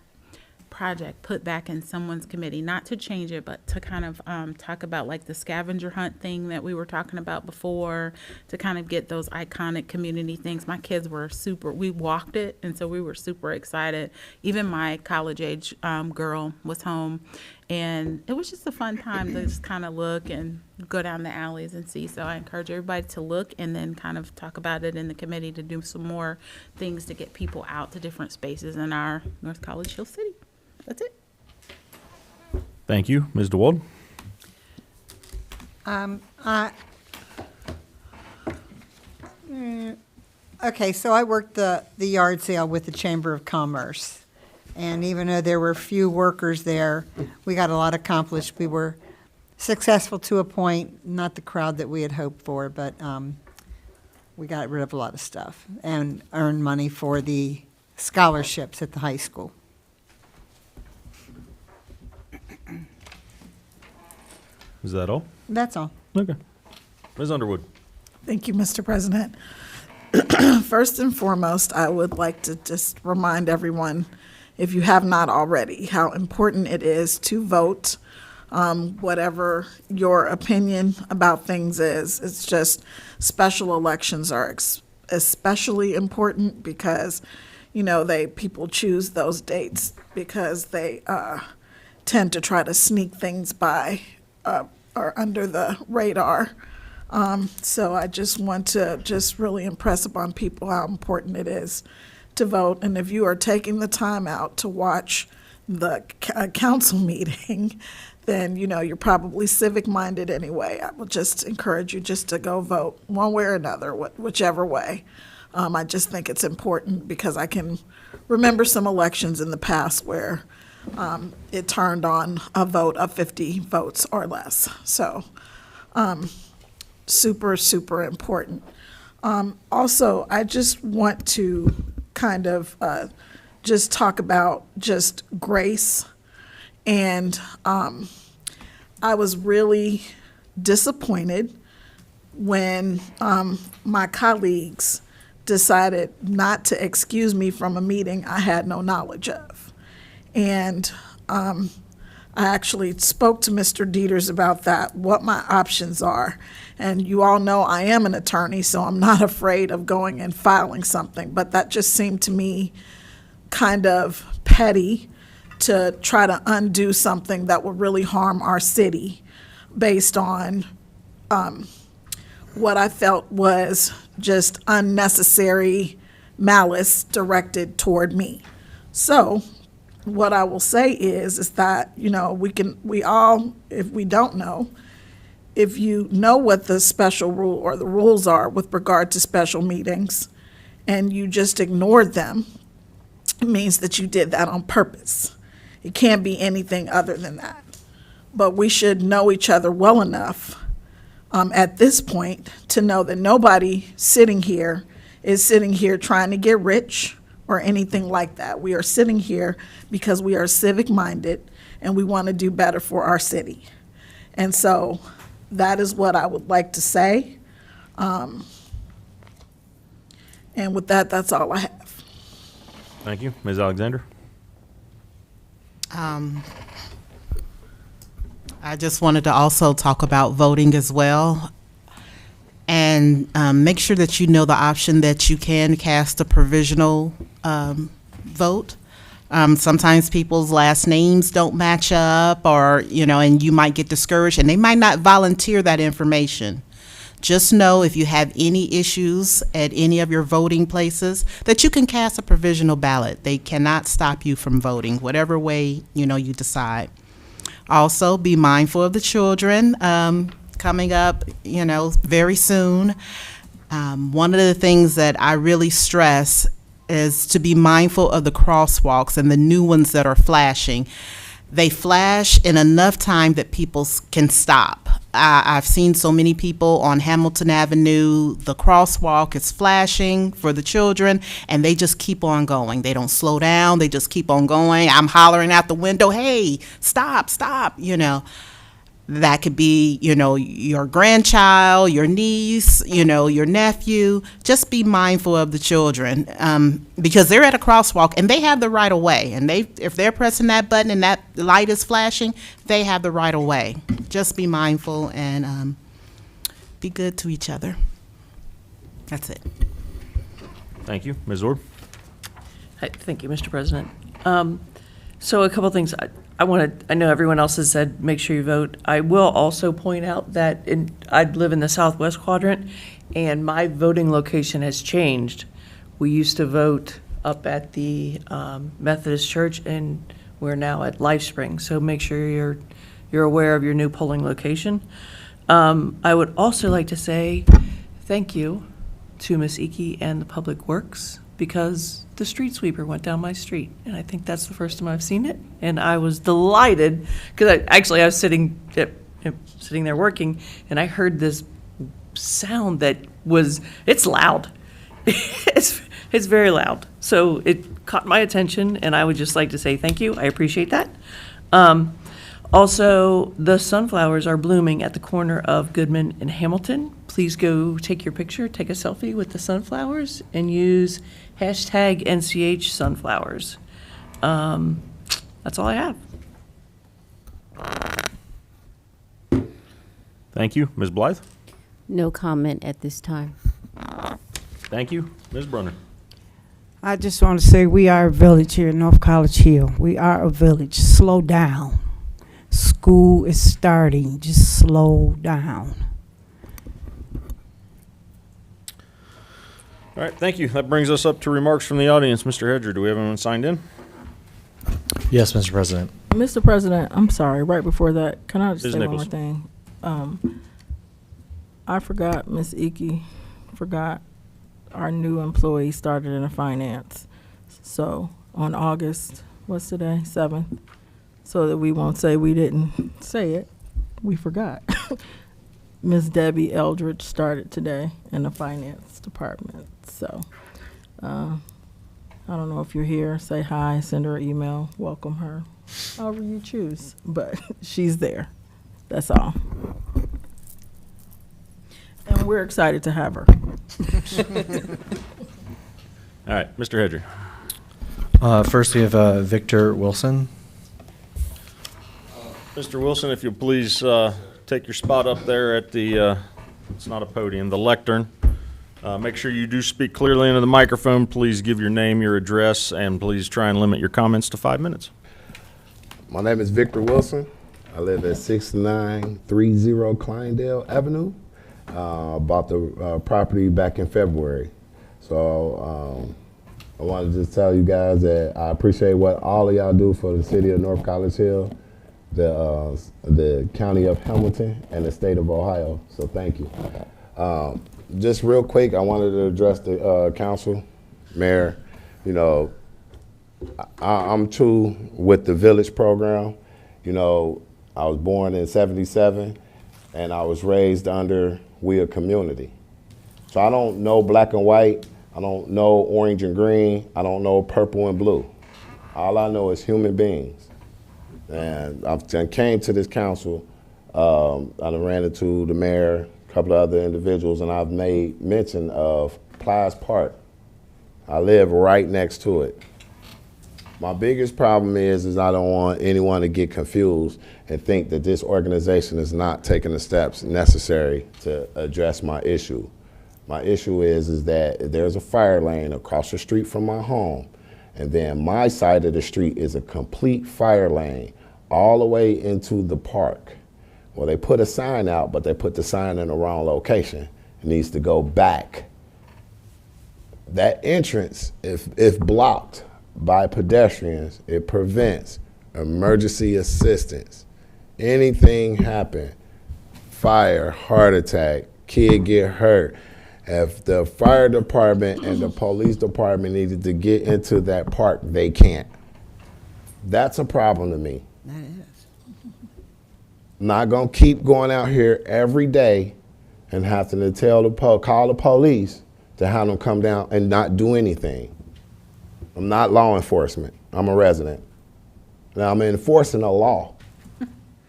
C: project put back in someone's committee, not to change it, but to kind of talk about like the scavenger hunt thing that we were talking about before, to kind of get those iconic community things. My kids were we walked it, and so we were super excited. Even my college age girl was home, and it was just a fun time to just kind of look and go down the alleys and see. So I encourage everybody to look and then kind of talk about it in the committee to do some more things to get people out to different spaces in our North College Hill City. That's it.
A: Thank you. Ms. DeWald?
D: Okay, so I worked the yard sale with the Chamber of Commerce. And even though there were few workers there, we got a lot accomplished. We were successful to a point, not the crowd that we had hoped for, but we got rid of a lot of stuff and earned money for the scholarships at the high school.
A: Is that all?
D: That's all.
A: Okay. Ms. Underwood?
I: Thank you, Mr. President. First and foremost, I would like to just remind everyone, if you have not already, how important it is to vote, whatever your opinion about things is. It's just special elections are especially important because, you know, people choose those dates because they tend to try to sneak things by or under the radar. So I just want to just really impress upon people how important it is to vote. And if you are taking the time out to watch the council meeting, then, you know, you're probably civic-minded anyway. I will just encourage you just to go vote one way or another, whichever way. I just think it's important because I can remember some elections in the past where it turned on a vote of 50 votes or less. So super, super important. Also, I just want to kind of just talk about just grace. And I was really disappointed when my colleagues decided not to excuse me from a meeting I had no knowledge of. And I actually spoke to Mr. Dieters about that, what my options are. And you all know I am an attorney, so I'm not afraid of going and filing something. But that just seemed to me kind of petty to try to undo something that would really harm our city based on what I felt was just unnecessary malice directed toward me. So what I will say is that, you know, we all, if we don't know, if you know what the special rule or the rules are with regard to special meetings and you just ignored them, it means that you did that on purpose. It can't be anything other than that. But we should know each other well enough at this point to know that nobody sitting here is sitting here trying to get rich or anything like that. We are sitting here because we are civic-minded and we want to do better for our city. And so that is what I would like to say. And with that, that's all I have.
A: Thank you. Ms. Alexander?
K: I just wanted to also talk about voting as well. And make sure that you know the option that you can cast a provisional vote. Sometimes people's last names don't match up, or, you know, and you might get discouraged and they might not volunteer that information. Just know if you have any issues at any of your voting places that you can cast a provisional ballot. They cannot stop you from voting, whatever way, you know, you decide. Also, be mindful of the children coming up, you know, very soon. One of the things that I really stress is to be mindful of the crosswalks and the new ones that are flashing. They flash in enough time that people can stop. I've seen so many people on Hamilton Avenue, the crosswalk is flashing for the children, and they just keep on going. They don't slow down, they just keep on going. I'm hollering out the window, hey, stop, stop, you know. That could be, your grandchild, your niece, your nephew. Just be mindful of the children, because they're at a crosswalk and they have the right of way. And if they're pressing that button and that light is flashing, they have the right of way. Just be mindful and be good to each other. That's it.
A: Thank you. Ms. Orb?
E: Hi, thank you, Mr. President. So a couple things. I know everyone else has said, make sure you vote. I will also point out that I live in the southwest quadrant, and my voting location has changed. We used to vote up at the Methodist Church, and we're now at LifeSpring. So make sure you're aware of your new polling location. I would also like to say thank you to Ms. Iki and the Public Works, because the street sweeper went down my street, and I think that's the first time I've seen it, and I was delighted, because I was sitting there working, and I heard this sound that it's loud. It's very loud, so it caught my attention, and I would just like to say thank you. I appreciate that. Also, the sunflowers are blooming at the corner of Goodman and Hamilton. Please go take your picture, take a selfie with the sunflowers, and use hashtag NCH sunflowers. That's all I have.
A: Thank you. Ms. Blythe?
F: No comment at this time.
A: Thank you. Ms. Brunner?
G: I just want to say we are a village here in North College Hill. We are a village. Slow down. School is starting. Just slow down.
A: All right, thank you. That brings us up to remarks from the audience. Mr. Hedger, do we have anyone signed in?
B: Yes, Mr. President.
J: Mr. President, I'm sorry, right before that, can I just
A: Ms.
J: say
A: Nichols.
J: one more thing? I forgot, Ms. Iki forgot our new employee started in finance. So on August, what's today, 7th, so that we won't say we didn't say it, we forgot. Ms. Debbie Eldridge started today in the finance department. So I don't know if you're here, say hi, send her an email, welcome her, however you choose, but she's there. That's all. And we're excited to have her.
A: All right, Mr. Hedger.
B: First, we have Victor Wilson.
A: Mr. Wilson, if you'll please take your spot up there at the, it's not a podium, the lectern. Make sure you do speak clearly into the microphone. Please give your name, your address, and please try and limit your comments to 5 minutes.
N: My name is Victor Wilson. I live at 6930 Clindale Avenue. Bought the property back in February. So I wanted to just tell you guys that I appreciate what all of y'all do for the city of North College Hill, the county of Hamilton, and the state of Ohio. So thank you. Just real quick, I wanted to address the council, mayor. You know, I'm true with the village program. You know, I was born in '77, and I was raised under We a Community. So I don't know black and white. I don't know orange and green. I don't know purple and blue. All I know is human beings. And I came to this council. I ran into the mayor, a couple of other individuals, and I've made mention of Plies Park. I live right next to it. My biggest problem is I don't want anyone to get confused and think that this organization is not taking the steps necessary to address my issue. My issue is that there's a fire lane across the street from my home, and then my side of the street is a complete fire lane all the way into the park. Well, they put a sign out, but they put the sign in the wrong location. It needs to go back. That entrance, if blocked by pedestrians, it prevents emergency assistance. Anything happen, fire, heart attack, kid get hurt. If the fire department and the police department needed to get into that park, they can't. That's a problem to me.
D: That is.
N: I'm not gonna keep going out here every day and having to call the police to have them come down and not do anything. I'm not law enforcement. I'm a resident. Now I'm enforcing a law.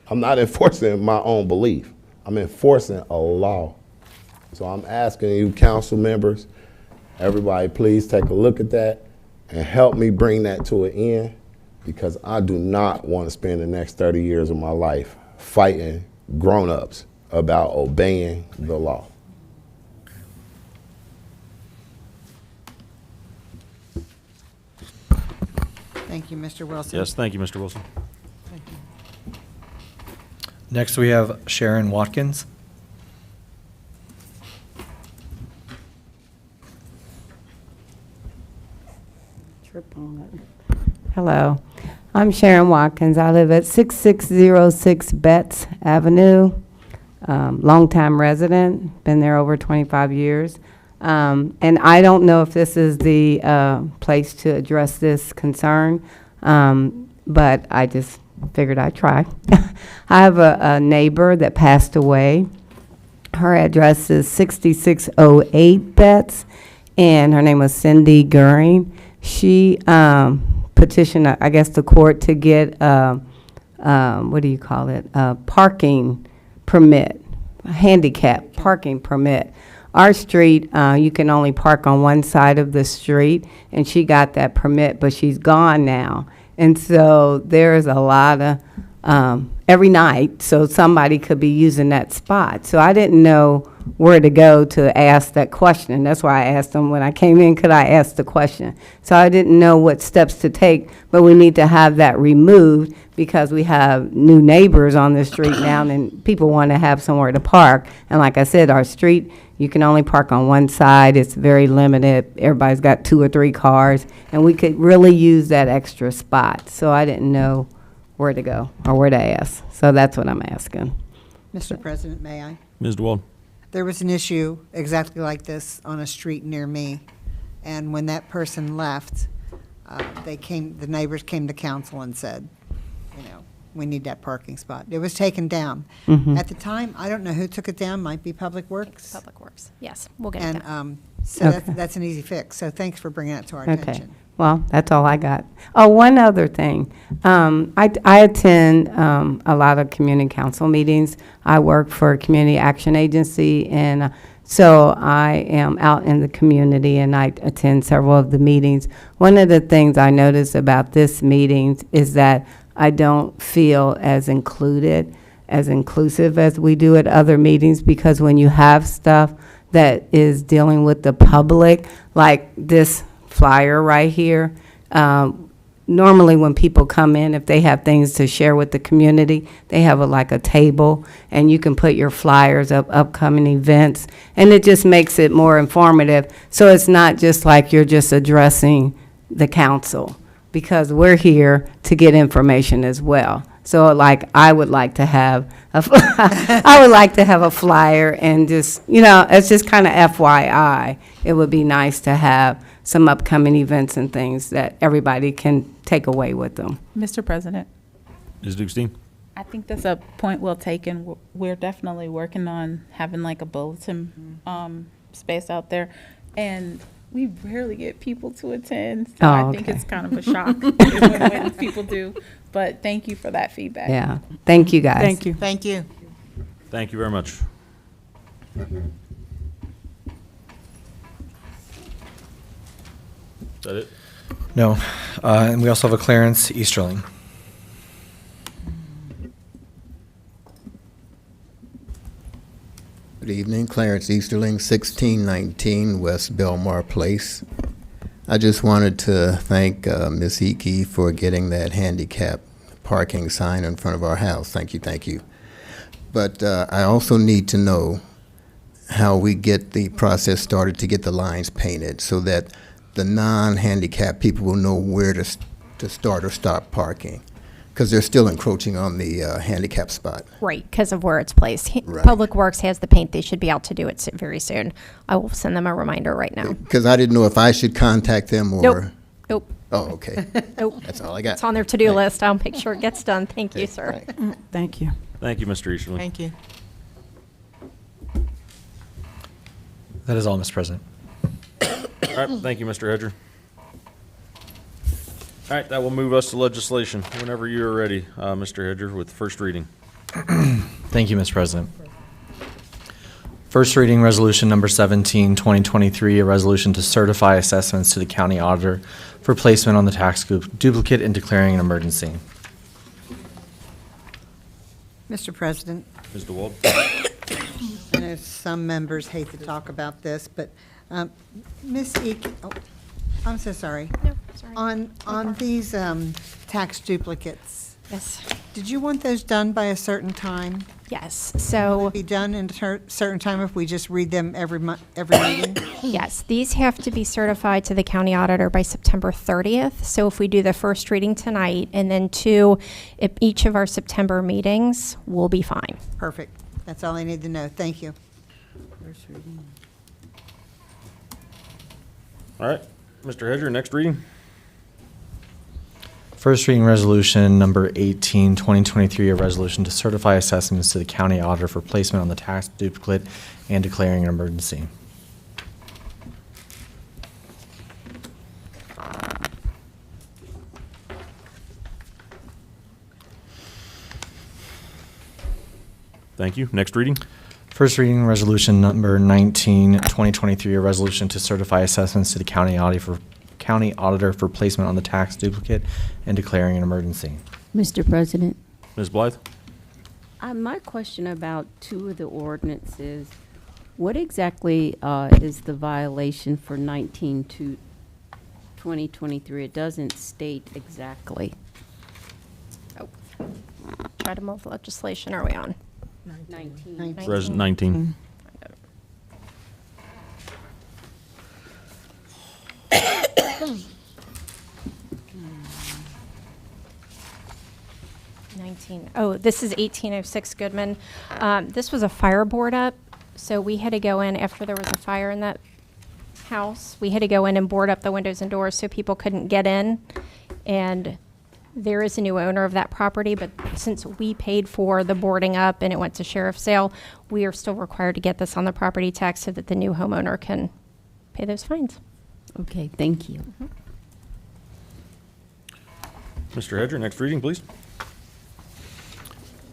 N: I'm not enforcing my own belief. I'm enforcing a law. So I'm asking you, council members, everybody, please take a look at that and help me bring that to an end, because I do not want to spend the next 30 years of my life fighting grown-ups about obeying the law.
D: Thank you, Mr. Wilson.
A: Yes, thank you, Mr. Wilson.
B: Next, we have Sharon Watkins.
O: Hello, I'm Sharon Watkins. I live at 6606 Betts Avenue. Longtime resident, been there over 25 years. And I don't know if this is the place to address this concern, but I just figured I'd try. I have a neighbor that passed away. Her address is 6608 Betts, and her name was Cindy Goering. She petitioned, I guess, the court to get, what do you call it, a parking permit, a handicap parking permit. Our street, you can only park on one side of the street, and she got that permit, but she's gone now. And so there's a lot of, every night, so somebody could be using that spot. So I didn't know where to go to ask that question. That's why I asked them when I came in, could I ask the question? So I didn't know what steps to take, but we need to have that removed because we have new neighbors on the street now, and people want to have somewhere to park. And like I said, our street, you can only park on one side. It's very limited. Everybody's got 2 or 3 cars, and we could really use that extra spot. So I didn't know where to go or where to ask. So that's what I'm asking.
D: Mr. President, may I?
A: Ms. DeWald.
D: There was an issue exactly like this on a street near me, and when that person left, the neighbors came to council and said, you know, we need that parking spot. It was taken down.
O: Mhm.
D: At the time, I don't know who took it down, might be Public Works.
L: Public Works, yes, we'll get it down.
D: And so
O: Okay.
D: that's an easy fix. So thanks for bringing it to our
O: Okay.
D: attention.
O: Well, that's all I got. Oh, one other thing. I attend a lot of community council meetings. I work for a community action agency, and so I am out in the community, and I attend several of the meetings. One of the things I notice about this meeting is that I don't feel as included, as inclusive as we do at other meetings, because when you have stuff that is dealing with the public, like this flyer right here, normally when people come in, if they have things to share with the community, they have like a table, and you can put your flyers of upcoming events, and it just makes it more informative. So it's not just like you're just addressing the council, because we're here to get information as well. So like, I would like to have I would like to have a flyer, and just, you know, it's just kind of FYI. It would be nice to have some upcoming events and things that everybody can take away with them.
C: Mr. President,
A: Ms. Dukestein.
C: I think that's a point well taken. We're definitely working on having like a bulletin space out there, and we rarely get people to attend. So I think it's kind of a shock when people do. But thank you for that feedback.
O: Yeah, thank you, guys.
G: Thank you.
D: Thank you.
A: Thank you very much. Is that it?
B: No. And we also have a Clarence Easterling.
P: Good evening, Clarence Easterling, 1619 West Belmar Place. I just wanted to thank Ms. Hickey for getting that handicap parking sign in front of our house. Thank you, thank you. But I also need to know how we get the process started to get the lines painted so that the non-handicapped people will know where to start or stop parking, because they're still encroaching on the handicap spot.
L: Right, because of where it's placed.
P: Right.
L: Public Works has the paint. They should be out to do it very soon. I will send them a reminder right now.
P: Because I didn't know if I should contact them or...
L: Nope. Nope.
P: Oh, okay.
L: Nope.
P: That's all I got.
L: It's on their to-do
P: Thank-
L: list. I'll make sure it gets done. Thank you, sir.
P: Thanks.
G: Thank you.
A: Thank you, Mr. Easterling.
D: Thank you.
B: That is all, Mr. President.
A: All right, thank you, Mr. Hedger. All right, that will move us to legislation. Whenever you are ready, Mr. Hedger, with first reading.
B: Thank you, Mr. President. First reading resolution number 17, 2023, a resolution to certify assessments to the county auditor for placement on the tax duplicate and declaring an emergency.
D: Mr. President,
A: Ms. DeWald?
D: I know some members hate to talk about this, but Ms. Eek, oh, I'm so sorry.
L: No, sorry.
D: On these tax duplicates,
L: Yes.
D: did you want those done by a certain time?
L: Yes, so,
D: Be done in a certain time if we just read them every meeting?
L: yes, these have to be certified to the county auditor by September 30th. So if we do the first reading tonight and then two at each of our September meetings, we'll be fine.
D: Perfect. That's all I need to know. Thank you.
A: All right, Mr. Hedger, next reading.
B: First reading resolution number 18, 2023, a resolution to certify assessments to the county auditor for placement on the tax duplicate and declaring an emergency.
A: Thank you. Next reading.
B: First reading resolution number 19, 2023, a resolution to certify assessments to the county auditor for placement on the tax duplicate and declaring an emergency.
F: Mr. President,
A: Ms. Blythe?
F: my question about two of the ordinances, what exactly is the violation for 19/2023? It doesn't state exactly.
L: Oh, try to move legislation. Are we on?
F: 19.
A: Res 19.
L: Oh, this is 1806 Goodman. This was a fire board up, so we had to go in after there was a fire in that house. We had to go in and board up the windows and doors so people couldn't get in. And there is a new owner of that property, but since we paid for the boarding up and it went to sheriff's sale, we are still required to get this on the property tax so that the new homeowner can pay those fines.
F: Okay, thank you.
A: Mr. Hedger, next reading, please.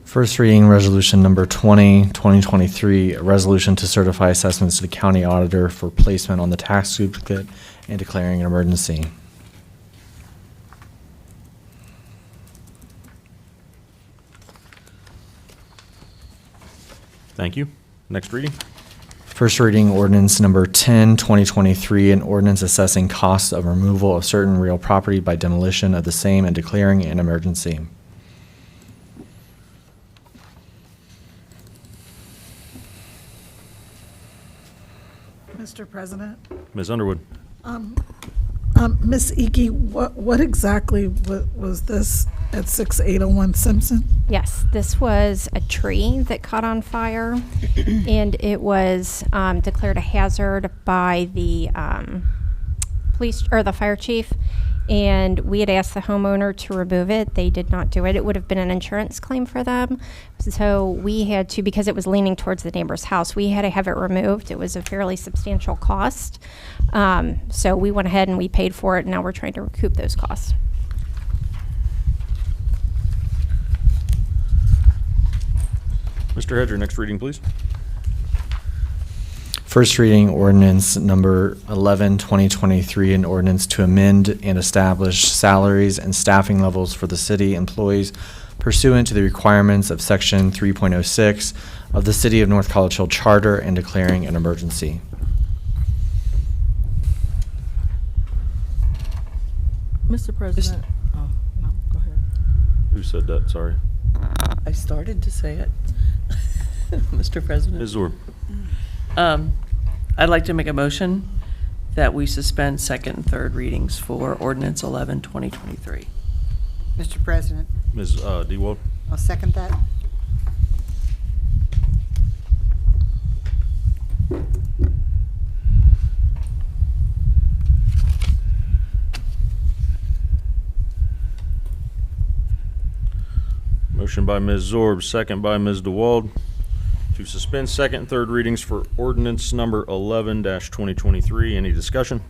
B: First reading resolution number 20, 2023, a resolution to certify assessments to the county auditor for placement on the tax duplicate and declaring an emergency.
A: Thank you. Next reading.
B: First reading ordinance number 10, 2023, an ordinance assessing costs of removal of certain real property by demolition of the same and declaring an emergency.
I: Mr. President,
A: Ms. Underwood?
I: Ms. Eeki, what exactly was this at 6801 Simpson?
L: Yes, this was a tree that caught on fire, and it was declared a hazard by the police or the fire chief. And we had asked the homeowner to remove it. They did not do it. It would have been an insurance claim for them. So we had to, because it was leaning towards the neighbor's house, we had to have it removed. It was a fairly substantial cost. So we went ahead and we paid for it, and now we're trying to recoup those costs.
A: Mr. Hedger, next reading, please.
B: First reading ordinance number 11, 2023, an ordinance to amend and establish salaries and staffing levels for the city employees pursuant to the requirements of section 3.06 of the City of North College Hill Charter and declaring an emergency.
J: Mr. President. Oh, no, go ahead.
A: Who said that? Sorry.
E: I started to say it, Mr. President.
A: Ms. Zorb?
E: I'd like to make a motion that we suspend second and third readings for ordinance 11, 2023.
D: Mr. President,
A: Ms. DeWald?
D: I'll second that.
A: Motion by Ms. Zorb, second by Ms. DeWald, to suspend second and third readings for ordinance number 11-2023. Any discussion?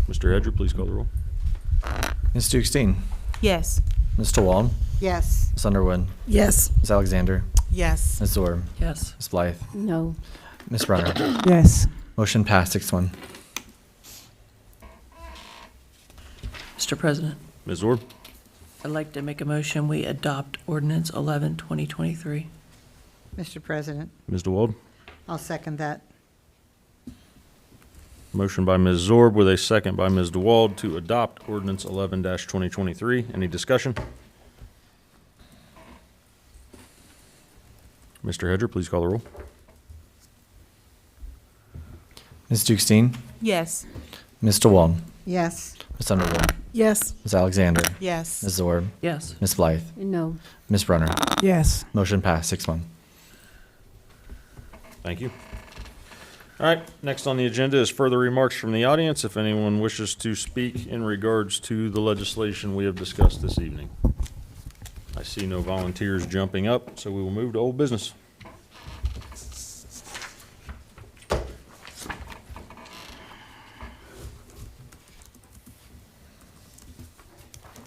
B: Mr. Hedger, please call the roll. Ms. Dukestein?
C: Yes.
B: Mr. Wald,
D: Yes.
B: Ms. Underwood,
I: Yes.
B: Ms. Alexander,
K: Yes.
B: Ms. Zorb,
E: Yes.
B: Ms. Blythe,
F: No.
B: Ms. Runner.
G: Yes.
B: Motion passed 6-1.
E: Mr. President,
A: Ms. Zorb?
E: I'd like to make a motion, we adopt ordinance 11, 2023.
D: Mr. President,
A: Ms. DeWald?
D: I'll second that.
A: Motion by Ms. Zorb with a second by Ms. DeWald to adopt ordinance 11-2023. Any discussion? Mr. Hedger, please call the roll.
B: Ms. Dukestein,
C: Yes.
B: Ms. DeWald,
D: Yes.
B: Ms. Underwood,
I: Yes.
B: Ms. Alexander,
K: Yes.
B: Ms. Zorb,
E: Yes.
B: Ms. Blythe,
F: No.
B: Ms. Runner.
G: Yes.
B: Motion passed 6-1.
A: Thank you. All right, next on the agenda is further remarks from the audience, if anyone wishes to speak in regards to the legislation we have discussed this evening. I see no volunteers jumping up, so we will move to old business.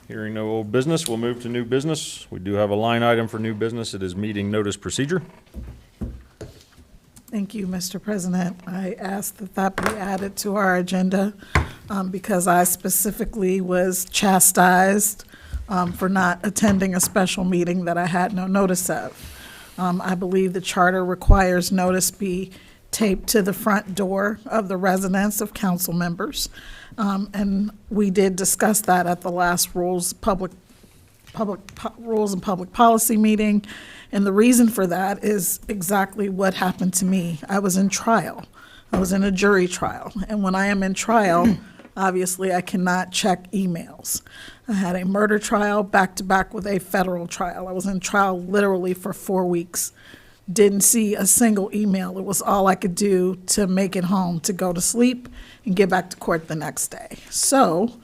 A: Hearing no old business, we'll move to new business. We do have a line item for new business. It is meeting notice procedure.
I: Thank you, Mr. President. I asked that that be added to our agenda because I specifically was chastised for not attending a special meeting that I had no notice of. I believe the charter requires notice be taped to the front door of the residence of council members. And we did discuss that at the last Rules and Public Policy meeting. And the reason for that is exactly what happened to me. I was in trial. I was in a jury trial. And when I am in trial, obviously I cannot check emails. I had a murder trial back to back with a federal trial. I was in trial literally for 4 weeks. Didn't see a single email. It was all I could do to make it home, to go to sleep and get back to court the next day. So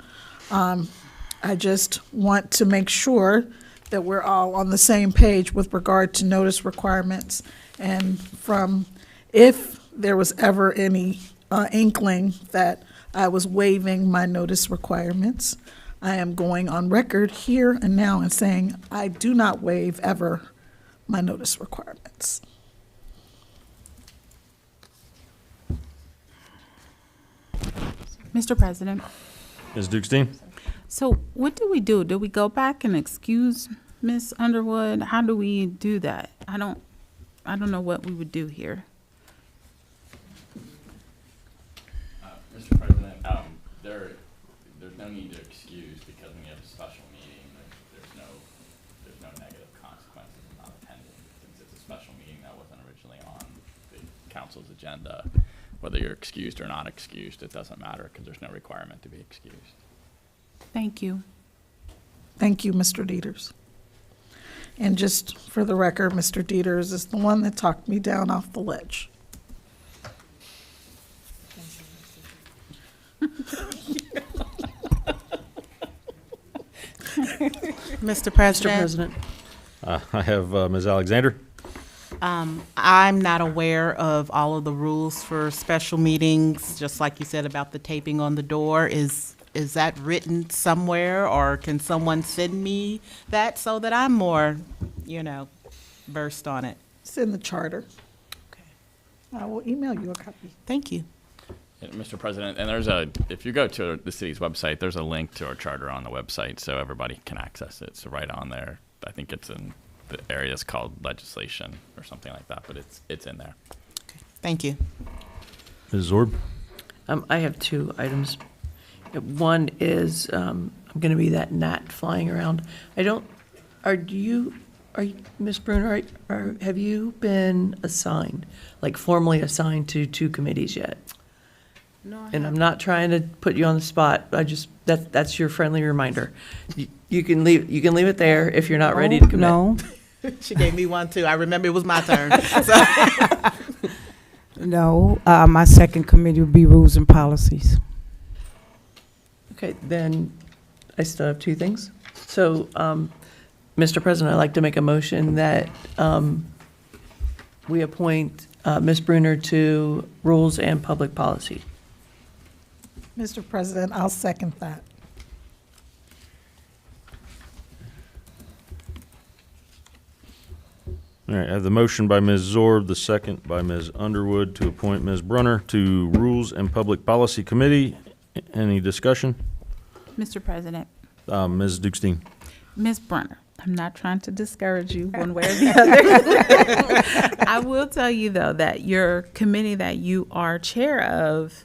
I: I just want to make sure that we're all on the same page with regard to notice requirements. And from, if there was ever any inkling that I was waiving my notice requirements, I am going on record here and now and saying I do not waive ever my notice requirements.
C: Mr. President,
A: Ms. Dukestein?
C: so what do we do? Do we go back and excuse Ms. Underwood? How do we do that? I don't know what we would do here.
H: Mr. President, there's no need to excuse because when you have a special meeting, there's no negative consequences of not attending. Since it's a special meeting that wasn't originally on the council's agenda, whether you're excused or not excused, it doesn't matter because there's no requirement to be excused.
C: Thank you.
I: Thank you, Mr. Dieters. And just for the record, Mr. Dieters is the one that talked me down off the ledge.
K: Mr. President.
E: Mr. President,
A: I have Ms. Alexander.
K: I'm not aware of all of the rules for special meetings, just like you said about the taping on the door. Is that written somewhere, or can someone send me that so that I'm more, versed on it?
I: It's in the charter.
K: Okay.
I: I will email you a copy.
K: Thank you.
H: Mr. President, and if you go to the city's website, there's a link to our charter on the website so everybody can access it. So right on there, I think it's in the areas called legislation or something like that, but it's in there.
K: Thank you.
A: Ms. Zorb?
E: I have 2 items. One is, I'm going to be that gnat flying around. Ms. Bruner, have you been assigned, like formally assigned to 2 committees yet?
K: No,
E: And I'm not trying to put you on the spot. That's your friendly reminder. You can leave it there if you're not ready to commit.
G: No,
K: She gave me one too. I remember it was my turn.
G: no. My second committee would be Rules and Policies.
E: Okay, then I still have 2 things. So, Mr. President, I'd like to make a motion that we appoint Ms. Bruner to Rules and Public Policy.
I: Mr. President, I'll second that.
A: All right, I have the motion by Ms. Zorb, the second by Ms. Underwood to appoint Ms. Brunner to Rules and Public Policy Committee. Any discussion?
C: Mr. President,
A: Ms. Dukestein.
C: Ms. Brunner, I'm not trying to discourage you one way or the other. I will tell you, though, that your committee that you are chair of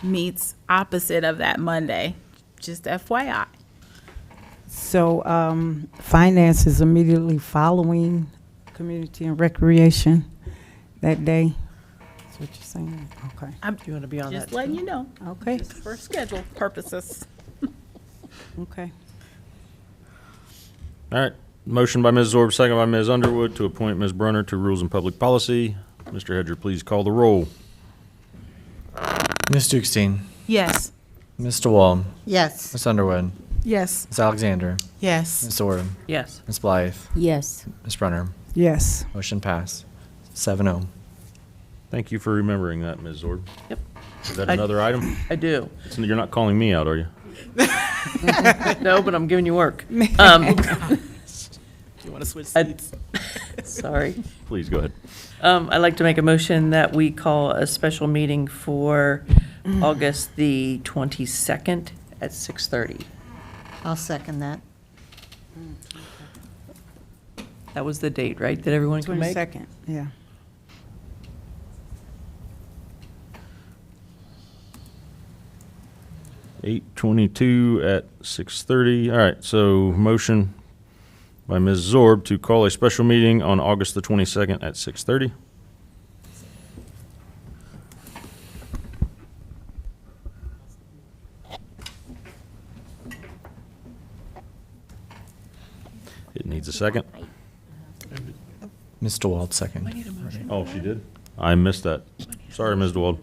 C: meets opposite of that Monday. Just FYI.
G: So, finance is immediately following community and recreation that day. That's what you're saying? Okay.
C: I'm
E: Do you want to be on that?
C: just letting you know.
G: Okay.
C: Just for schedule purposes.
G: Okay.
A: All right, motion by Ms. Zorb, second by Ms. Underwood to appoint Ms. Brunner to Rules and Public Policy. Mr. Hedger, please call the roll.
B: Ms. Dukestein,
C: Yes.
B: Ms. DeWald,
D: Yes.
B: Ms. Underwood,
I: Yes.
B: Ms. Alexander,
K: Yes.
B: Ms. Zorb,
E: Yes.
B: Ms. Blythe,
F: Yes.
B: Ms. Brunner.
G: Yes.
B: Motion passed. 7-0.
A: Thank you for remembering that, Ms. Zorb.
E: Yep.
A: Is that
E: I-
A: another item?
E: I do.
A: You're not calling me out, are you?
E: No, but I'm giving you work.
K: You want to switch
E: I'd-
K: seats?
E: Sorry.
A: Please, go ahead.
E: I'd like to make a motion that we call a special meeting for August the 22nd at 6:30.
D: I'll second that.
E: That was the date, right, that everyone can make?
G: 22nd, yeah.
A: (8:22) at 6:30. All right, so motion by Ms. Zorb to call a special meeting on August the 22nd at 6:30. It needs a second.
B: Ms. DeWald, second.
A: Oh, she did? I missed that. Sorry, Ms. DeWald.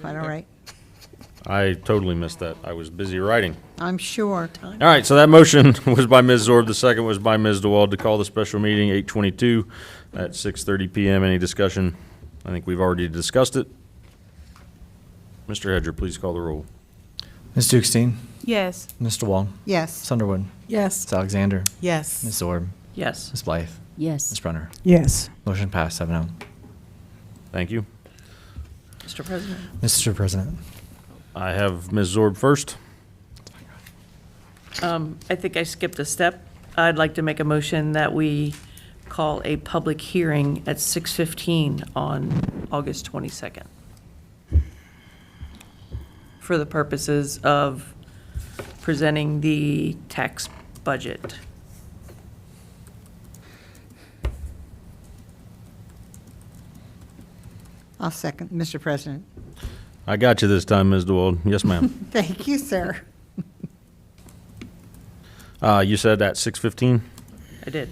D: Quite all right.
A: I totally missed that. I was busy writing.
D: I'm sure.
A: All right, so that motion was by Ms. Zorb. The second was by Ms. DeWald to call the special meeting 8:22 at 6:30 PM. Any discussion? I think we've already discussed it. Mr. Hedger, please call the roll.
B: Ms. Dukestein,
C: Yes.
B: Ms. DeWald,
D: Yes.
B: Ms. Underwood,
I: Yes.
B: Ms. Alexander,
K: Yes.
B: Ms. Zorb,
E: Yes.
B: Ms. Blythe,
F: Yes.
B: Ms. Brunner.
G: Yes.
B: Motion passed. 7-0.
A: Thank you.
E: Mr. President?
B: Mr. President.
A: I have Ms. Zorb first.
E: I think I skipped a step. I'd like to make a motion that we call a public hearing at 6:15 on August 22nd for the purposes of presenting the tax budget.
D: I'll second, Mr. President.
A: I got you this time, Ms. DeWald. Yes, ma'am.
D: Thank you, sir.
A: You said at 6:15?
E: I did.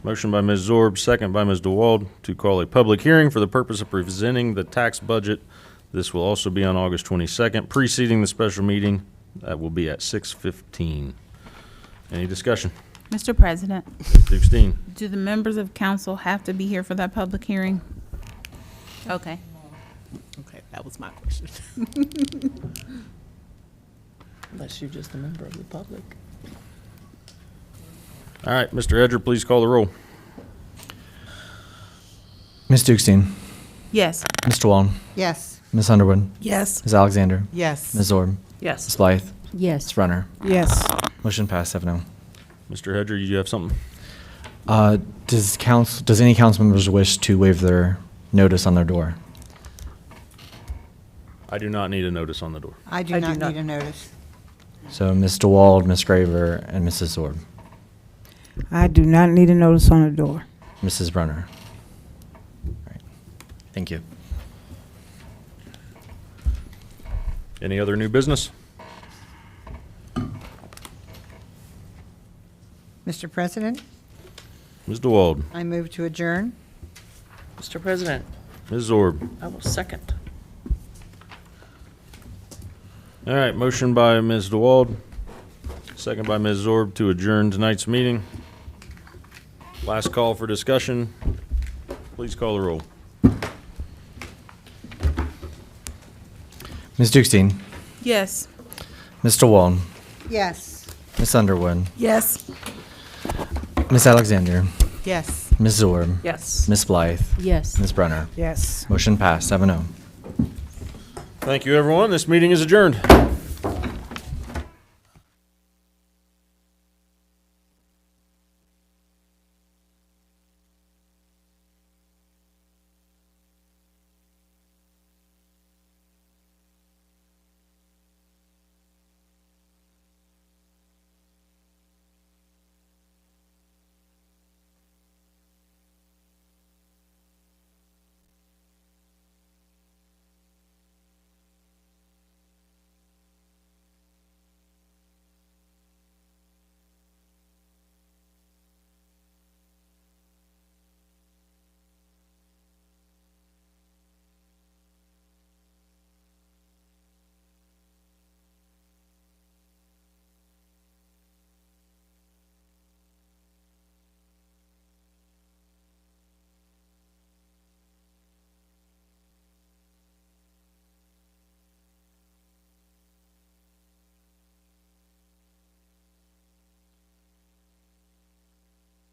A: Motion by Ms. Zorb, second by Ms. DeWald to call a public hearing for the purpose of presenting the tax budget. This will also be on August 22nd, preceding the special meeting. That will be at 6:15. Any discussion?
C: Mr. President,
A: Dukestein.
C: do the members of council have to be here for that public hearing? Okay.
K: Okay, that was my question.
E: Unless you're just a member of the public.
A: All right, Mr. Hedger, please call the roll.
B: Ms. Dukestein,
C: Yes.
B: Ms. DeWald,
D: Yes.
B: Ms. Underwood,
I: Yes.
B: Ms. Alexander,
K: Yes.
B: Ms. Zorb,
E: Yes.
B: Ms. Blythe,
F: Yes.
B: Ms. Brunner.
G: Yes.
B: Motion passed. 7-0.
A: Mr. Hedger, you have something?
B: Does any council members wish to waive their notice on their door?
A: I do not need a notice on the door.
D: I do not need a notice.
B: So Ms. DeWald, Ms. Graver, and Mrs. Zorb.
G: I do not need a notice on the door.
B: Mrs. Brunner. All right. Thank you.
A: Any other new business?
D: Mr. President,
A: Ms. DeWald,
D: I move to adjourn.
E: Mr. President,
A: Ms. Zorb.
E: I will second.
A: All right, motion by Ms. DeWald, second by Ms. Zorb to adjourn tonight's meeting. Last call for discussion. Please call the roll.
B: Ms. Dukestein,
C: Yes.
B: Ms. DeWald,
D: Yes.
B: Ms. Underwood,
I: Yes.
B: Ms. Alexander.
K: Yes.
B: Ms. Zorb.
E: Yes.
B: Ms. Blythe.
F: Yes.
B: Ms. Brenner.
G: Yes.
B: Motion passed, 7-0.
A: Thank you, everyone. This meeting is adjourned.